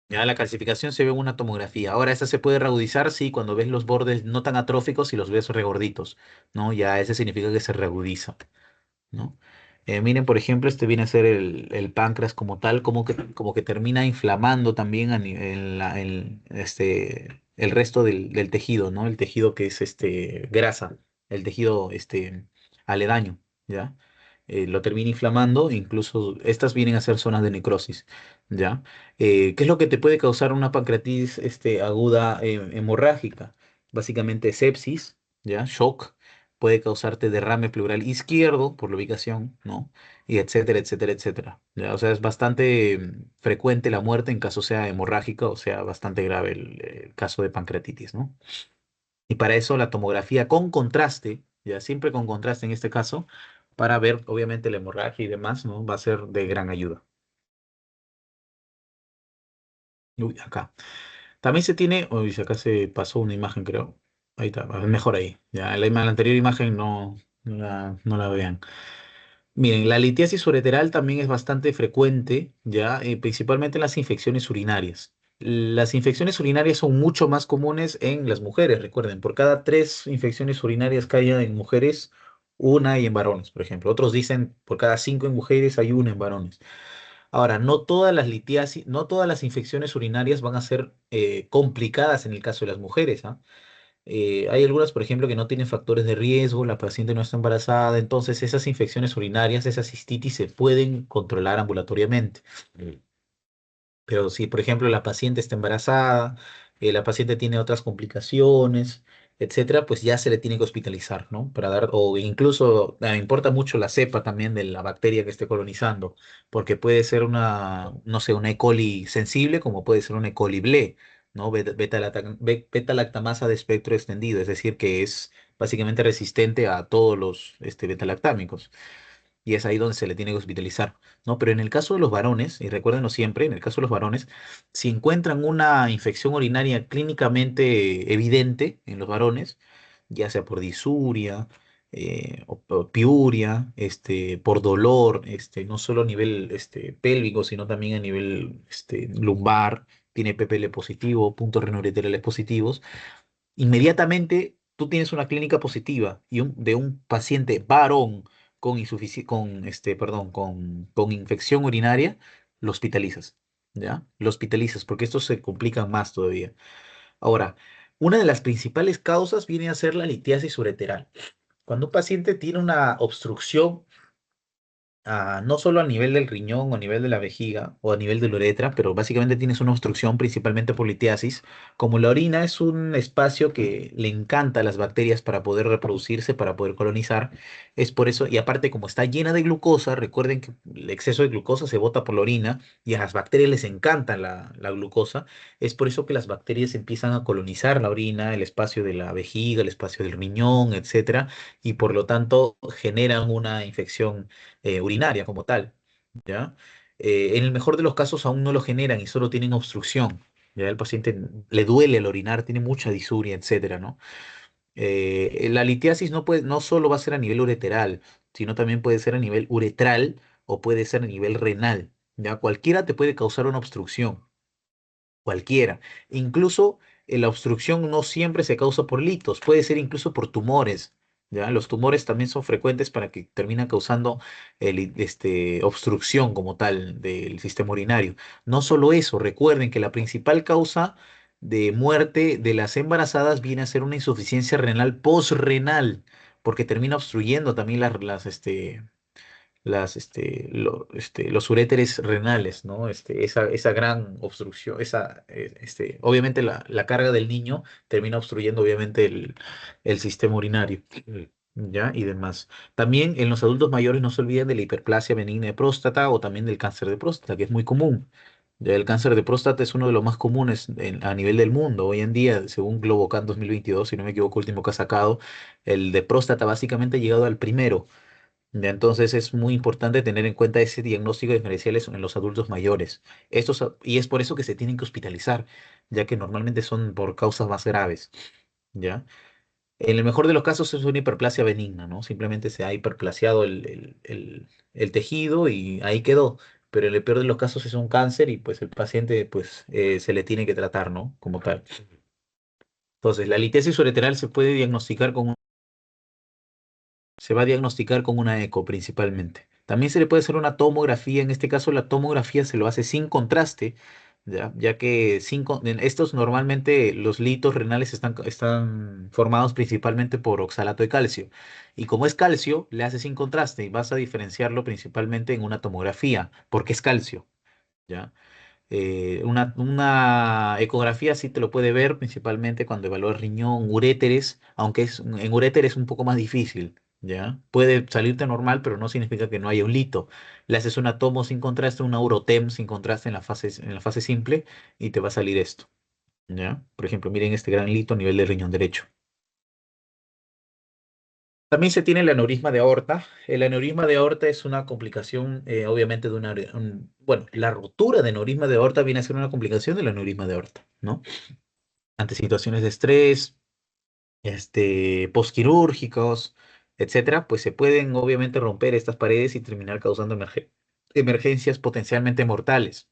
Ya la calcificación se ve en una tomografía. Ahora, esta se puede reagudizar, sí, cuando ves los bordes no tan atróficos y los ves regorditos, ¿no? Ya ese significa que se reagudiza, ¿no? Miren, por ejemplo, este viene a ser el páncreas como tal, como que termina inflamando también el resto del tejido, ¿no? El tejido que es grasa, el tejido aledaño, ¿ya? Lo termina inflamando, incluso estas vienen a ser zonas de necrosis, ¿ya? ¿Qué es lo que te puede causar una pancreatitis aguda hemorrágica? Básicamente sepsis, ¿ya? Shock, puede causarte derrame pleural izquierdo por la ubicación, ¿no? Y etcétera, etcétera, etcétera. ¿Ya? O sea, es bastante frecuente la muerte en caso sea hemorrágica o sea bastante grave el caso de pancreatitis, ¿no? Y para eso la tomografía con contraste, ya siempre con contraste en este caso, para ver obviamente la hemorragia y demás, ¿no? Va a ser de gran ayuda. Uy, acá. También se tiene, uy, acá se pasó una imagen, creo. Ahí está, mejor ahí. Ya, la anterior imagen no la vean. Miren, la litiasis ureteral también es bastante frecuente, ya, principalmente en las infecciones urinarias. Las infecciones urinarias son mucho más comunes en las mujeres, recuerden, por cada 3 infecciones urinarias que haya en mujeres, una hay en varones, por ejemplo. Otros dicen por cada 5 en mujeres hay una en varones. Ahora, no todas las litiasis, no todas las infecciones urinarias van a ser complicadas en el caso de las mujeres, ¿ah? Hay algunas, por ejemplo, que no tienen factores de riesgo, la paciente no está embarazada, entonces esas infecciones urinarias, esas cistitis se pueden controlar ambulatoriamente. Pero si, por ejemplo, la paciente está embarazada, la paciente tiene otras complicaciones, etcétera, pues ya se le tiene que hospitalizar, ¿no? Para dar, o incluso importa mucho la cepa también de la bacteria que esté colonizando, porque puede ser una, no sé, una E. coli sensible, como puede ser una E. coli ble, ¿no? Beta-lactamasa de espectro extendido, es decir, que es básicamente resistente a todos los beta-lactámicos y es ahí donde se le tiene que hospitalizar, ¿no? Pero en el caso de los varones, y recuérdenlo siempre, en el caso de los varones, si encuentran una infección urinaria clínicamente evidente en los varones, ya sea por disuria, o por piuria, por dolor, no solo a nivel pélvico, sino también a nivel lumbar, tiene PPL positivo, puntos renoureterales positivos, inmediatamente tú tienes una clínica positiva de un paciente varón con infección urinaria, lo hospitalizas, ¿ya? Lo hospitalizas porque estos se complican más todavía. Ahora, una de las principales causas viene a ser la litiasis ureteral. Cuando un paciente tiene una obstrucción no solo a nivel del riñón o a nivel de la vejiga o a nivel de la uretra, pero básicamente tienes una obstrucción principalmente por litiasis. Como la orina es un espacio que le encanta a las bacterias para poder reproducirse, para poder colonizar, es por eso, y aparte como está llena de glucosa, recuerden que el exceso de glucosa se bota por la orina y a las bacterias les encanta la glucosa, es por eso que las bacterias empiezan a colonizar la orina, el espacio de la vejiga, el espacio del riñón, etcétera, y por lo tanto generan una infección urinaria como tal, ¿ya? En el mejor de los casos aún no lo generan y solo tienen obstrucción, ¿ya? El paciente le duele el orinar, tiene mucha disuria, etcétera, ¿no? La litiasis no solo va a ser a nivel ureteral, sino también puede ser a nivel uretral o puede ser a nivel renal, ¿ya? Cualquiera te puede causar una obstrucción. Cualquiera. Incluso la obstrucción no siempre se causa por litos, puede ser incluso por tumores. ¿Ya? Los tumores también son frecuentes para que terminan causando obstrucción como tal del sistema urinario. No solo eso, recuerden que la principal causa de muerte de las embarazadas viene a ser una insuficiencia renal postrenal, porque termina obstruyendo también los uréteres renales, ¿no? Esa gran obstrucción, obviamente la carga del niño termina obstruyendo obviamente el sistema urinario, ¿ya? Y demás. También en los adultos mayores no se olviden de la hiperplasia benigna de próstata o también del cáncer de próstata, que es muy común. Ya el cáncer de próstata es uno de los más comunes a nivel del mundo. Hoy en día, según Globocan 2022, si no me equivoco, último que ha sacado, el de próstata básicamente ha llegado al primero. Ya, entonces es muy importante tener en cuenta ese diagnóstico diferencial en los adultos mayores. Y es por eso que se tienen que hospitalizar, ya que normalmente son por causas más graves, ¿ya? En el mejor de los casos es una hiperplasia benigna, ¿no? Simplemente se ha hiperplasiado el tejido y ahí quedó. Pero en el peor de los casos es un cáncer y pues el paciente pues se le tiene que tratar, ¿no? Como tal. Entonces, la litiasis ureteral se va a diagnosticar con una eco principalmente. También se le puede hacer una tomografía, en este caso la tomografía se lo hace sin contraste, ya que en estos normalmente los litos renales están formados principalmente por oxalato de calcio. Y como es calcio, le hace sin contraste y vas a diferenciarlo principalmente en una tomografía, porque es calcio, ¿ya? Una ecografía sí te lo puede ver principalmente cuando evalúa riñón, uréteres, aunque en uréteres es un poco más difícil, ¿ya? Puede salirte normal, pero no significa que no haya un lito. Le haces una tomo sin contraste, una urotem sin contraste en la fase simple y te va a salir esto, ¿ya? Por ejemplo, miren este gran lito a nivel del riñón derecho. También se tiene el aneurisma de aorta. El aneurisma de aorta es una complicación, obviamente, de bueno, la ruptura de aneurisma de aorta viene a ser una complicación del aneurisma de aorta, ¿no? Ante situaciones de estrés, posquirúrgicos, etcétera, pues se pueden obviamente romper estas paredes y terminar causando emergencias potencialmente mortales.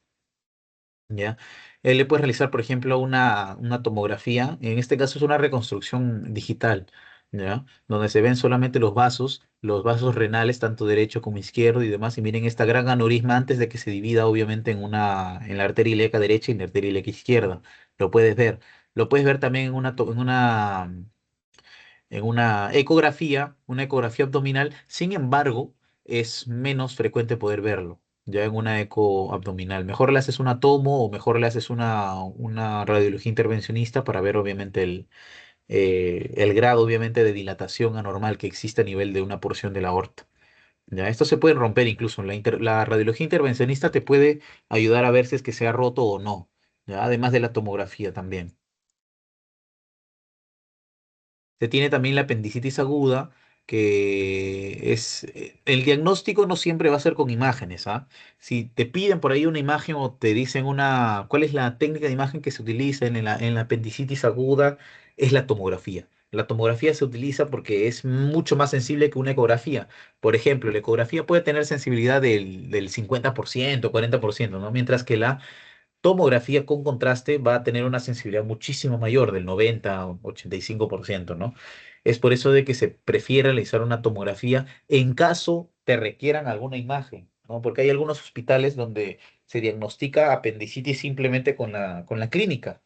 ¿Ya? Él le puede realizar, por ejemplo, una tomografía, en este caso es una reconstrucción digital, ¿ya? Donde se ven solamente los vasos renales, tanto derecho como izquierdo y demás, y miren esta gran aneurisma antes de que se divida, obviamente, en la arteria ilíaca derecha y en la arteria ilíaca izquierda. Lo puedes ver. Lo puedes ver también una ecografía abdominal. Sin embargo, es menos frecuente poder verlo ya en una eco abdominal. Mejor le haces una tomo o mejor le haces una radiología intervencionista para ver obviamente el grado obviamente de dilatación anormal que existe a nivel de una porción de la aorta. Ya, esto se puede romper incluso. La radiología intervencionista te puede ayudar a ver si es que se ha roto o no, ya, además de la tomografía también. Se tiene también la apendicitis aguda, que es, el diagnóstico no siempre va a ser con imágenes, ¿ah? Si te piden por ahí una imagen o te dicen cuál es la técnica de imagen que se utiliza en la apendicitis aguda, es la tomografía. La tomografía se utiliza porque es mucho más sensible que una ecografía. Por ejemplo, la ecografía puede tener sensibilidad del 50%, 40%, ¿no? Mientras que la tomografía con contraste va a tener una sensibilidad muchísimo mayor, del 90 o 85%, ¿no? Es por eso de que se prefiere realizar una tomografía en caso te requieran alguna imagen, ¿no? Porque hay algunos hospitales donde se diagnostica apendicitis simplemente con la clínica,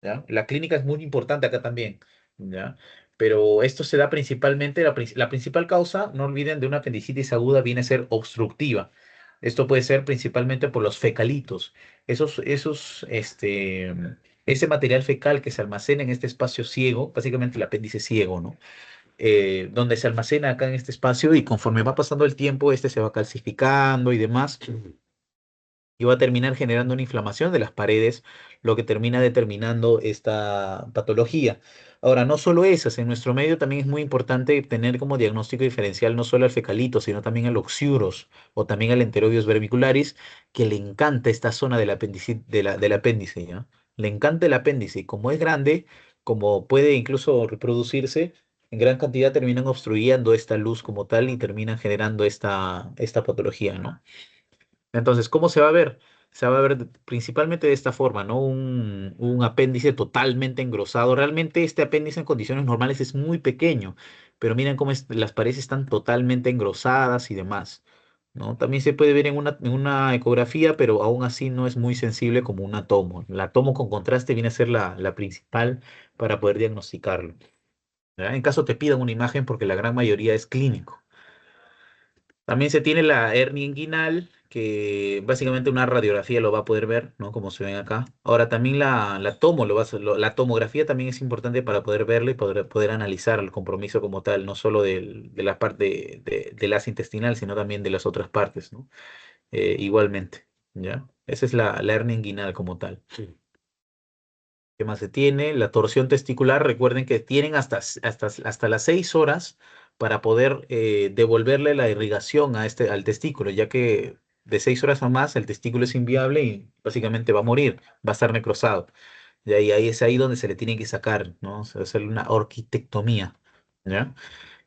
¿ya? La clínica es muy importante acá también, ¿ya? Pero esto se da principalmente, la principal causa, no olviden, de una apendicitis aguda viene a ser obstructiva. Esto puede ser principalmente por los fecalitos. Ese material fecal que se almacena en este espacio ciego, básicamente el apéndice ciego, ¿no? Donde se almacena acá en este espacio y conforme va pasando el tiempo, este se va calcificando y demás y va a terminar generando una inflamación de las paredes, lo que termina determinando esta patología. Ahora, no solo esas, en nuestro medio también es muy importante tener como diagnóstico diferencial no solo al fecalito, sino también al oxiuros o también al enterobius vermicularis, que le encanta esta zona del apéndice, ¿ya? Le encanta el apéndice y como es grande, como puede incluso reproducirse, en gran cantidad terminan obstruyendo esta luz como tal y terminan generando esta patología, ¿no? Entonces, ¿cómo se va a ver? Se va a ver principalmente de esta forma, ¿no? Un apéndice totalmente engrosado. Realmente este apéndice en condiciones normales es muy pequeño, pero miren cómo las paredes están totalmente engrosadas y demás, ¿no? También se puede ver en una ecografía, pero aún así no es muy sensible como una tomo. La tomo con contraste viene a ser la principal para poder diagnosticarlo, ¿verdad? En caso te pidan una imagen, porque la gran mayoría es clínico. También se tiene la hernia inguinal, que básicamente una radiografía lo va a poder ver, ¿no? Como se ven acá. Ahora también la tomo, la tomografía también es importante para poder verlo y poder analizar el compromiso como tal, no solo de la parte del asa intestinal, sino también de las otras partes, ¿no? Igualmente, ¿ya? Esa es la hernia inguinal como tal. Sí. ¿Qué más se tiene? La torsión testicular, recuerden que tienen hasta las 6 horas para poder devolverle la irrigación al testículo, ya que de 6 horas o más el testículo es inviable y básicamente va a morir, va a estar necrosado. Y ahí es ahí donde se le tiene que sacar, ¿no? Se va a hacer una orquitectomía, ¿ya?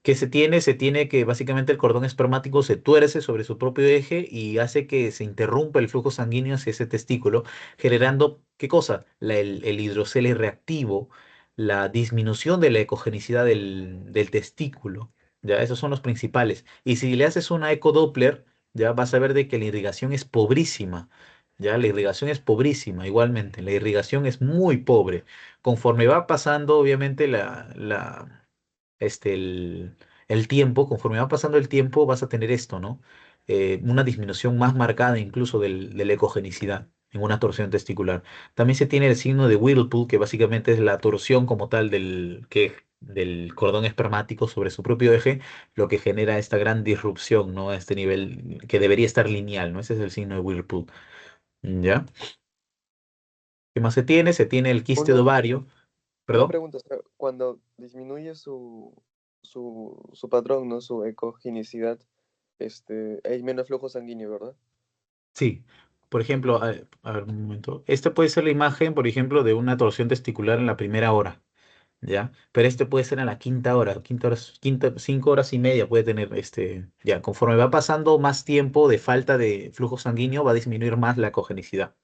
¿Qué se tiene? Se tiene que básicamente el cordón espermático se tuerce sobre su propio eje y hace que se interrumpa el flujo sanguíneo hacia ese testículo, generando, ¿qué cosa? El hidrocele reactivo, la disminución de la ecogenicidad del testículo. Ya, esos son los principales. Y si le haces una ecodoppler, ya vas a ver de que la irrigación es pobrísima. Ya, la irrigación es pobrísima, igualmente. La irrigación es muy pobre. Conforme va pasando, obviamente, el tiempo, conforme va pasando el tiempo, vas a tener esto, ¿no? Una disminución más marcada incluso de la ecogenicidad en una torsión testicular. También se tiene el signo de Whirlpool, que básicamente es la torsión como tal del cordón espermático sobre su propio eje, lo que genera esta gran disrupción, ¿no? A este nivel que debería estar lineal, ¿no? Ese es el signo de Whirlpool. ¿Ya? ¿Qué más se tiene? Se tiene el quiste de Una, ovario, una perdón. pregunta, o sea, cuando disminuye su patrón, ¿no? Su ecogenicidad, hay menos flujo sanguíneo, ¿verdad? Sí, por ejemplo, a ver un momento. Esta puede ser la imagen, por ejemplo, de una torsión testicular en la primera hora, ¿ya? Pero este puede ser en la quinta hora, 5 horas y media puede tener ya. Conforme va pasando más tiempo de falta de flujo sanguíneo, va a disminuir más la ecogenicidad,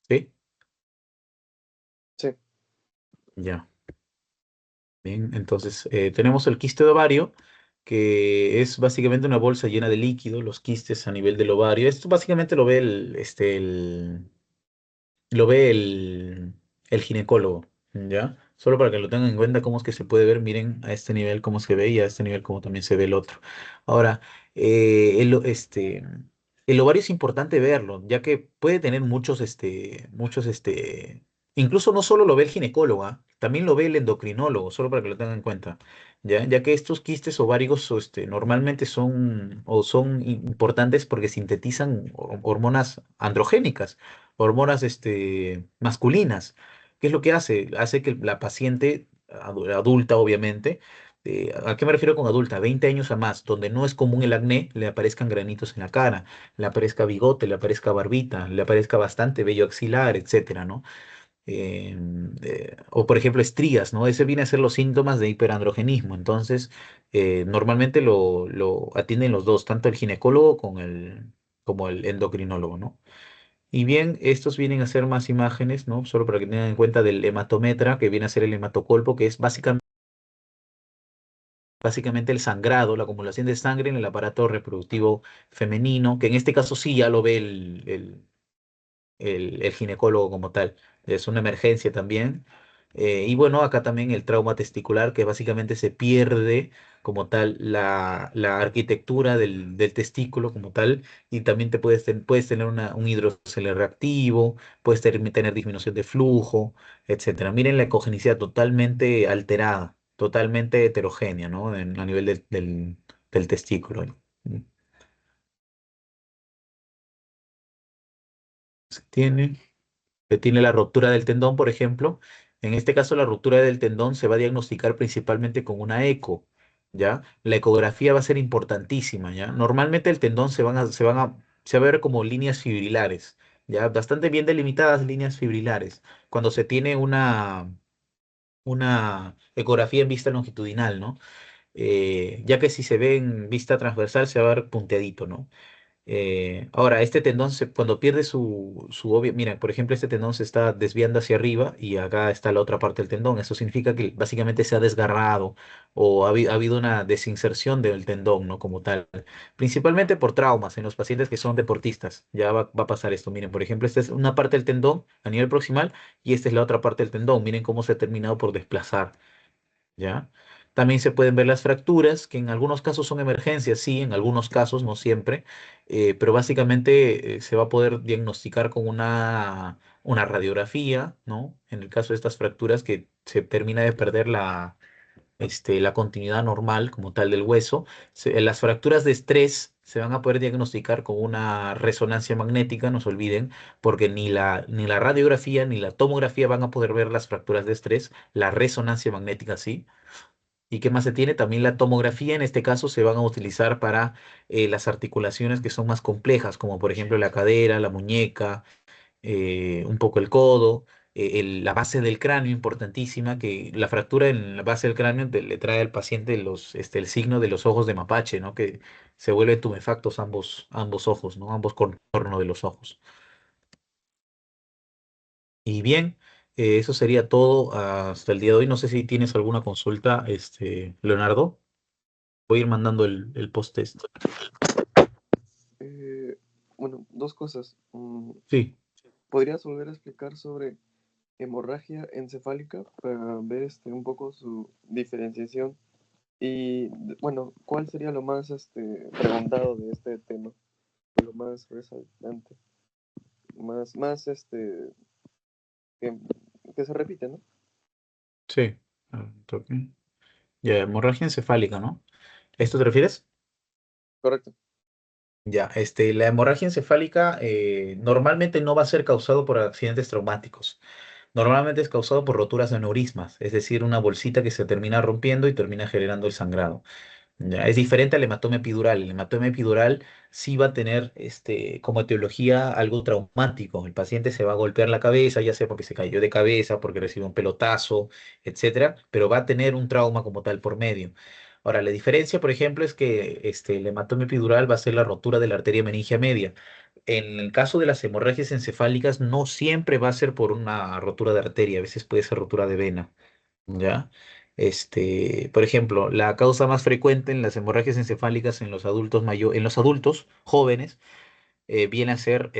¿sí? Sí, Ya. Bien, entonces tenemos el quiste de ovario, que es básicamente una bolsa llena de líquido, los quistes a nivel del ovario. Esto básicamente lo ve el ginecólogo, ¿ya? Solo para que lo tengan en cuenta cómo es que se puede ver, miren a este nivel cómo se ve y a este nivel cómo también se ve el otro. Ahora, el ovario es importante verlo, ya que puede tener incluso no solo lo ve el ginecólogo, ¿ah? También lo ve el endocrinólogo, solo para que lo tengan en cuenta, ¿ya? Ya que estos quistes ováricos normalmente son importantes porque sintetizan hormonas androgénicas, hormonas masculinas. ¿Qué es lo que hace? Hace que la paciente adulta, obviamente, ¿a qué me refiero con adulta? 20 años a más, donde no es común el acné, le aparezcan granitos en la cara, le aparezca bigote, le aparezca barbita, le aparezca bastante vello axilar, etcétera, ¿no? O por ejemplo estrías, ¿no? Ese viene a ser los síntomas de hiperandrogenismo. Entonces, normalmente lo atienden los dos, tanto el ginecólogo como el endocrinólogo, ¿no? Y bien, estos vienen a ser más imágenes, ¿no? Solo para que tengan en cuenta del hematometra, que viene a ser el hematocolpo, que es básicamente el sangrado, la acumulación de sangre en el aparato reproductivo femenino, que en este caso sí ya lo ve el ginecólogo como tal. Es una emergencia también. Y bueno, acá también el trauma testicular, que básicamente se pierde como tal la arquitectura del testículo como tal, y también puedes tener un hidrocele reactivo, tener disminución de flujo, etcétera. Miren la ecogenicidad totalmente alterada, totalmente heterogénea, ¿no? A nivel del testículo. Se tiene la ruptura del tendón, por ejemplo. En este caso, la ruptura del tendón se va a diagnosticar principalmente con una eco, ¿ya? La ecografía va a ser importantísima, ¿ya? Normalmente el tendón se va a ver como líneas fibrilares, ¿ya? Bastante bien delimitadas líneas fibrilares, cuando se tiene una ecografía en vista longitudinal, ¿no? Ya que si se ve en vista transversal se va a ver punteadito, ¿no? Ahora, este tendón, cuando pierde mira, por ejemplo, este tendón se está desviando hacia arriba y acá está la otra parte del tendón. Eso significa que básicamente se ha desgarrado o ha habido una desinserción del tendón, ¿no? Como tal. Principalmente por traumas en los pacientes que son deportistas. Ya va a pasar esto. Miren, por ejemplo, esta es una parte del tendón a nivel proximal y esta es la otra parte del tendón. Miren cómo se ha terminado por desplazar. ¿Ya? También se pueden ver las fracturas, que en algunos casos son emergencias, sí, en algunos casos, no siempre, pero básicamente se va a poder diagnosticar con una radiografía, ¿no? En el caso de estas fracturas que se termina de perder la continuidad normal como tal del hueso, las fracturas de estrés se van a poder diagnosticar con una resonancia magnética, no se olviden, porque ni la radiografía ni la tomografía van a poder ver las fracturas de estrés, la resonancia magnética sí. ¿Y qué más se tiene? También la tomografía, en este caso, se van a utilizar para las articulaciones que son más complejas, como por ejemplo la cadera, la muñeca, un poco el codo, la base del cráneo, importantísima, que la fractura en la base del cráneo le trae al paciente el signo de los ojos de mapache, ¿no? Que se vuelven tumefactos ambos ojos, ¿no? Ambos contornos de los ojos. Y bien, eso sería todo hasta el día de hoy. No sé si tienes alguna consulta, Leonardo. Voy a ir mandando el post-test. Eh, bueno, dos cosas. Sí, ¿Podrías volver a explicar sobre hemorragia encefálica para ver un poco su diferenciación? Y bueno, ¿cuál sería lo más preguntado de este tema? Lo más resaltante, más que, que se repite, ¿no? sí. A ver, toque. Ya, hemorragia encefálica, ¿no? ¿Esto te refieres? Correcto. Ya, la hemorragia encefálica normalmente no va a ser causado por accidentes traumáticos. Normalmente es causado por roturas de aneurismas, es decir, una bolsita que se termina rompiendo y termina generando el sangrado. Ya, es diferente al hematoma epidural. El hematoma epidural sí va a tener como etiología algo traumático. El paciente se va a golpear la cabeza, ya sea porque se cayó de cabeza, porque recibió un pelotazo, etcétera, pero va a tener un trauma como tal por medio. Ahora, la diferencia, por ejemplo, es que el hematoma epidural va a ser la rotura de la arteria meningia media. En el caso de las hemorragias encefálicas, no siempre va a ser por una rotura de arteria, a veces puede ser rotura de vena. ¿Ya? Por ejemplo, la causa más frecuente en las hemorragias encefálicas en los en los adultos jóvenes viene a ser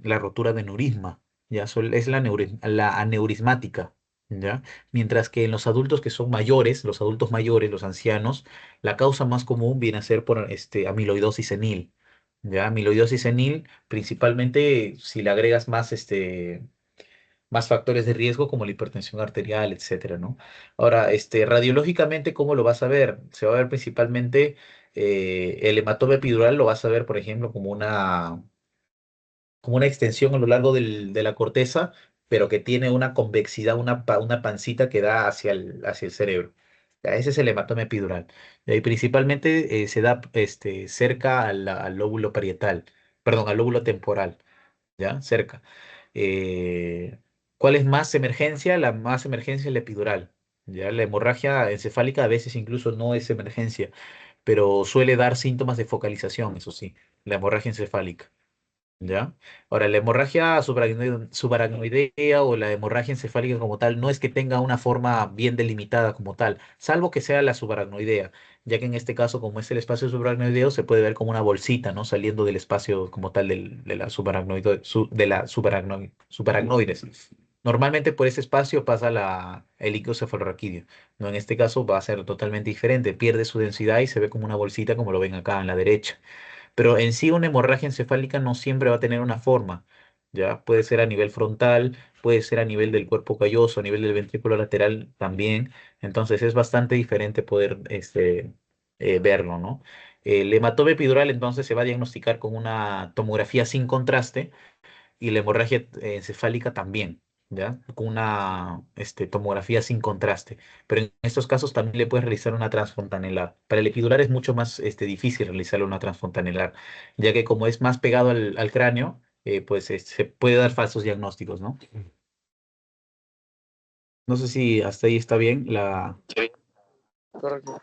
la rotura de aneurisma, ¿ya? Es la aneurismática, ¿ya? Mientras que en los adultos que son mayores, los adultos mayores, los ancianos, la causa más común viene a ser por amiloidosis senil, ¿ya? Amiloidosis senil, principalmente si le agregas más factores de riesgo como la hipertensión arterial, etcétera, ¿no? Ahora, radiológicamente, ¿cómo lo vas a ver? Se va a ver principalmente el hematoma epidural, lo vas a ver, por ejemplo, como una extensión a lo largo de la corteza, pero que tiene una convexidad, una pancita que da hacia el cerebro. Ya, ese es el hematoma epidural. Y principalmente se da cerca al lóbulo parietal, perdón, al lóbulo temporal, ¿ya? Cerca. Eh, ¿Cuál es más emergencia? La más emergencia es la epidural. ¿Ya? La hemorragia encefálica a veces incluso no es emergencia, pero suele dar síntomas de focalización, eso sí, la hemorragia encefálica. ¿Ya? Ahora, la hemorragia subaracnoidea o la hemorragia encefálica como tal no es que tenga una forma bien delimitada como tal, salvo que sea la subaracnoidea, ya que en este caso, como es el espacio subaracnoideo, se puede ver como una bolsita, ¿no? Saliendo del espacio como tal de la subaracnoides. Normalmente por ese espacio pasa el líquido cefalorraquídeo, ¿no? En este caso va a ser totalmente diferente, pierde su densidad y se ve como una bolsita, como lo ven acá en la derecha. Pero en sí una hemorragia encefálica no siempre va a tener una forma, ¿ya? Puede ser a nivel frontal, puede ser a nivel del cuerpo calloso, a nivel del ventrículo lateral también. Entonces es bastante diferente poder verlo, ¿no? El hematoma epidural entonces se va a diagnosticar con una tomografía sin contraste y la hemorragia encefálica también, ¿ya? Con una tomografía sin contraste. Pero en estos casos también le puedes realizar una transfontanelar. Para el epidural es mucho más difícil realizarle una transfontanelar, ya que como es más pegado al cráneo, pues se puede dar falsos diagnósticos, ¿no? No sé si hasta ahí está bien Sí. Correcto.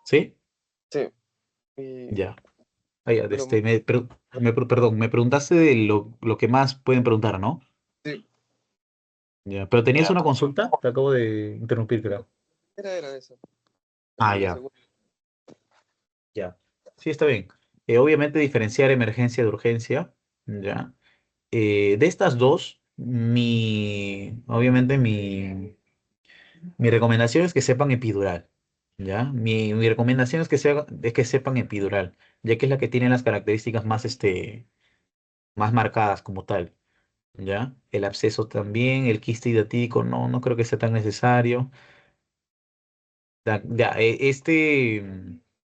¿Sí? Sí. Y Ya. Ah, ya, lo, perdón, me preguntaste de lo que más pueden preguntar, ¿no? sí, Ya. ¿Pero tenías Ya. una consulta? Te acabo de interrumpir, creo. Era eso. Ah, La ya. segunda. Ya, sí, está bien. Obviamente diferenciar emergencia de urgencia, ¿ya? De estas dos, obviamente mi recomendación es que sepan epidural, ¿ya? Mi recomendación es que sepan epidural, ya que es la que tiene las características más marcadas como tal, ¿ya? El absceso también, el quiste hidatídico no creo que sea tan necesario. Ya,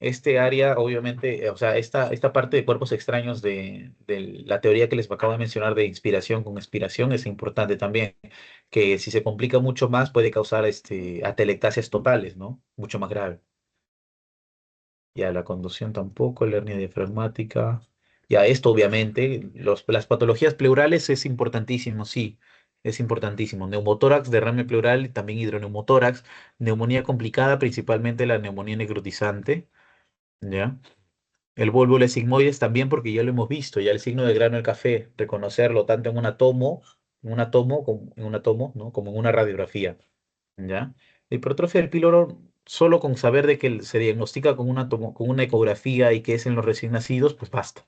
este área, obviamente, o sea, esta parte de cuerpos extraños de la teoría que les acabo de mencionar de inspiración con expiración es importante también, que si se complica mucho más puede causar atelectasias totales, ¿no? Mucho más grave. Ya la conducción tampoco, la hernia diafragmática. Ya esto, obviamente, las patologías pleurales es importantísimo, sí, es importantísimo. Neumotórax, derrame pleural y también hidroneumotórax. Neumonía complicada, principalmente la neumonía necrotizante, ¿ya? El volvo sigmoides también porque ya lo hemos visto, ya el signo de grano del café, reconocerlo tanto en un átomo, ¿no? Como en una radiografía. ¿Ya? Hipertrofia del píloro, solo con saber de que se diagnostica con una ecografía y que es en los recién nacidos, pues basta.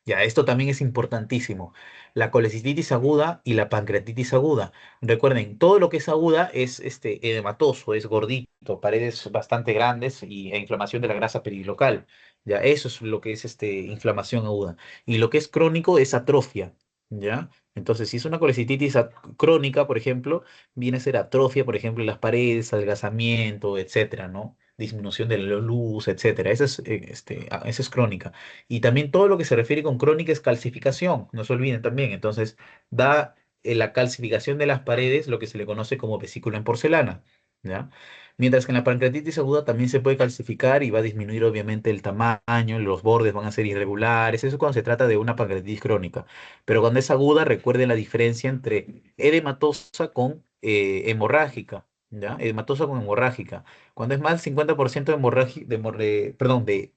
Ya, esto también es importantísimo. La colecistitis aguda y la pancreatitis aguda. Recuerden, todo lo que es aguda es edematoso, es gordito, paredes bastante grandes e inflamación de la grasa perilocal. Ya, eso es lo que es inflamación aguda. Y lo que es crónico es atrofia. ¿Ya? Entonces, si es una colecistitis crónica, por ejemplo, viene a ser atrofia, por ejemplo, en las paredes, adelgazamiento, etcétera, ¿no? Disminución de la luz, etcétera. Esa es crónica. Y también todo lo que se refiere con crónica es calcificación, no se olviden también. Entonces, da la calcificación de las paredes, lo que se le conoce como vesícula en porcelana, ¿ya? Mientras que en la pancreatitis aguda también se puede calcificar y va a disminuir obviamente el tamaño, los bordes van a ser irregulares, eso cuando se trata de una pancreatitis crónica. Pero cuando es aguda, recuerden la diferencia entre edematosa con hemorrágica, ¿ya? Edematosa con hemorrágica. Cuando es más del 50% de hemorragia, perdón, de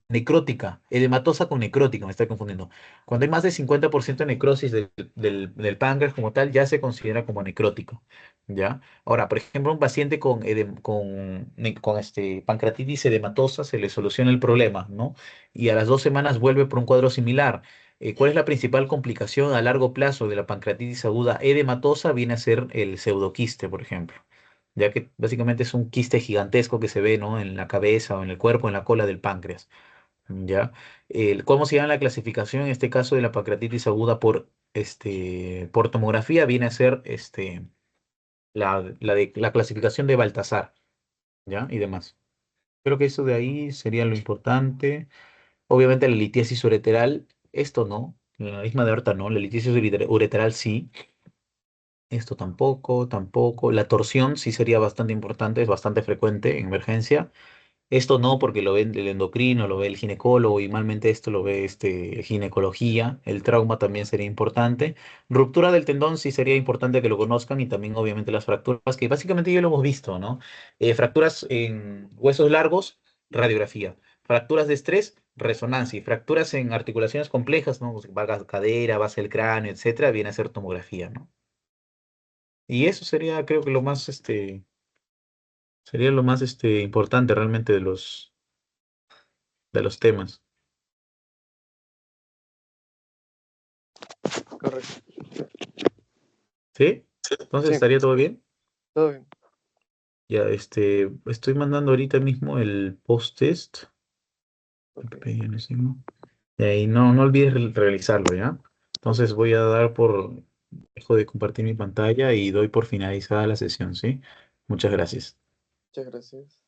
necrótica, edematosa con necrótica, me estoy confundiendo. Cuando hay más del 50% de necrosis del páncreas como tal, ya se considera como necrótico, ¿ya? Ahora, por ejemplo, un paciente con pancreatitis edematosa se le soluciona el problema, ¿no? Y a las 2 semanas vuelve por un cuadro similar. ¿Cuál es la principal complicación a largo plazo de la pancreatitis aguda edematosa? Viene a ser el pseudoquiste, por ejemplo, ya que básicamente es un quiste gigantesco que se ve, ¿no? En la cabeza o en el cuerpo, en la cola del páncreas, ¿ya? ¿Cómo se llama la clasificación en este caso de la pancreatitis aguda por tomografía? Viene a ser la clasificación de Baltasar, ¿ya? Y demás. Creo que eso de ahí sería lo importante. Obviamente la litiasis ureteral, esto no. La misma de ahorita no. La litiasis ureteral sí. Esto tampoco, tampoco. La torsión sí sería bastante importante, es bastante frecuente en emergencia. Esto no, porque lo ve el endocrino, lo ve el ginecólogo, y malmente esto lo ve ginecología. El trauma también sería importante. Ruptura del tendón sí sería importante que lo conozcan, y también obviamente las fracturas, que básicamente ya lo hemos visto, ¿no? Fracturas en huesos largos, radiografía. Fracturas de estrés, resonancia. Y fracturas en articulaciones complejas, ¿no? Pues, valga cadera, base del cráneo, etcétera, viene a ser tomografía, ¿no? Y eso sería, creo que sería lo más importante realmente de los temas. Correcto. ¿Sí? Entonces, Sí, ¿estaría todo bien? todo bien. Ya, estoy mandando ahorita mismo el post-test. Ok, Y ahí no olvides realizarlo, ¿ya? ok. Entonces voy a dejo de compartir mi pantalla y doy por finalizada la sesión, ¿sí? Muchas gracias. Muchas gracias.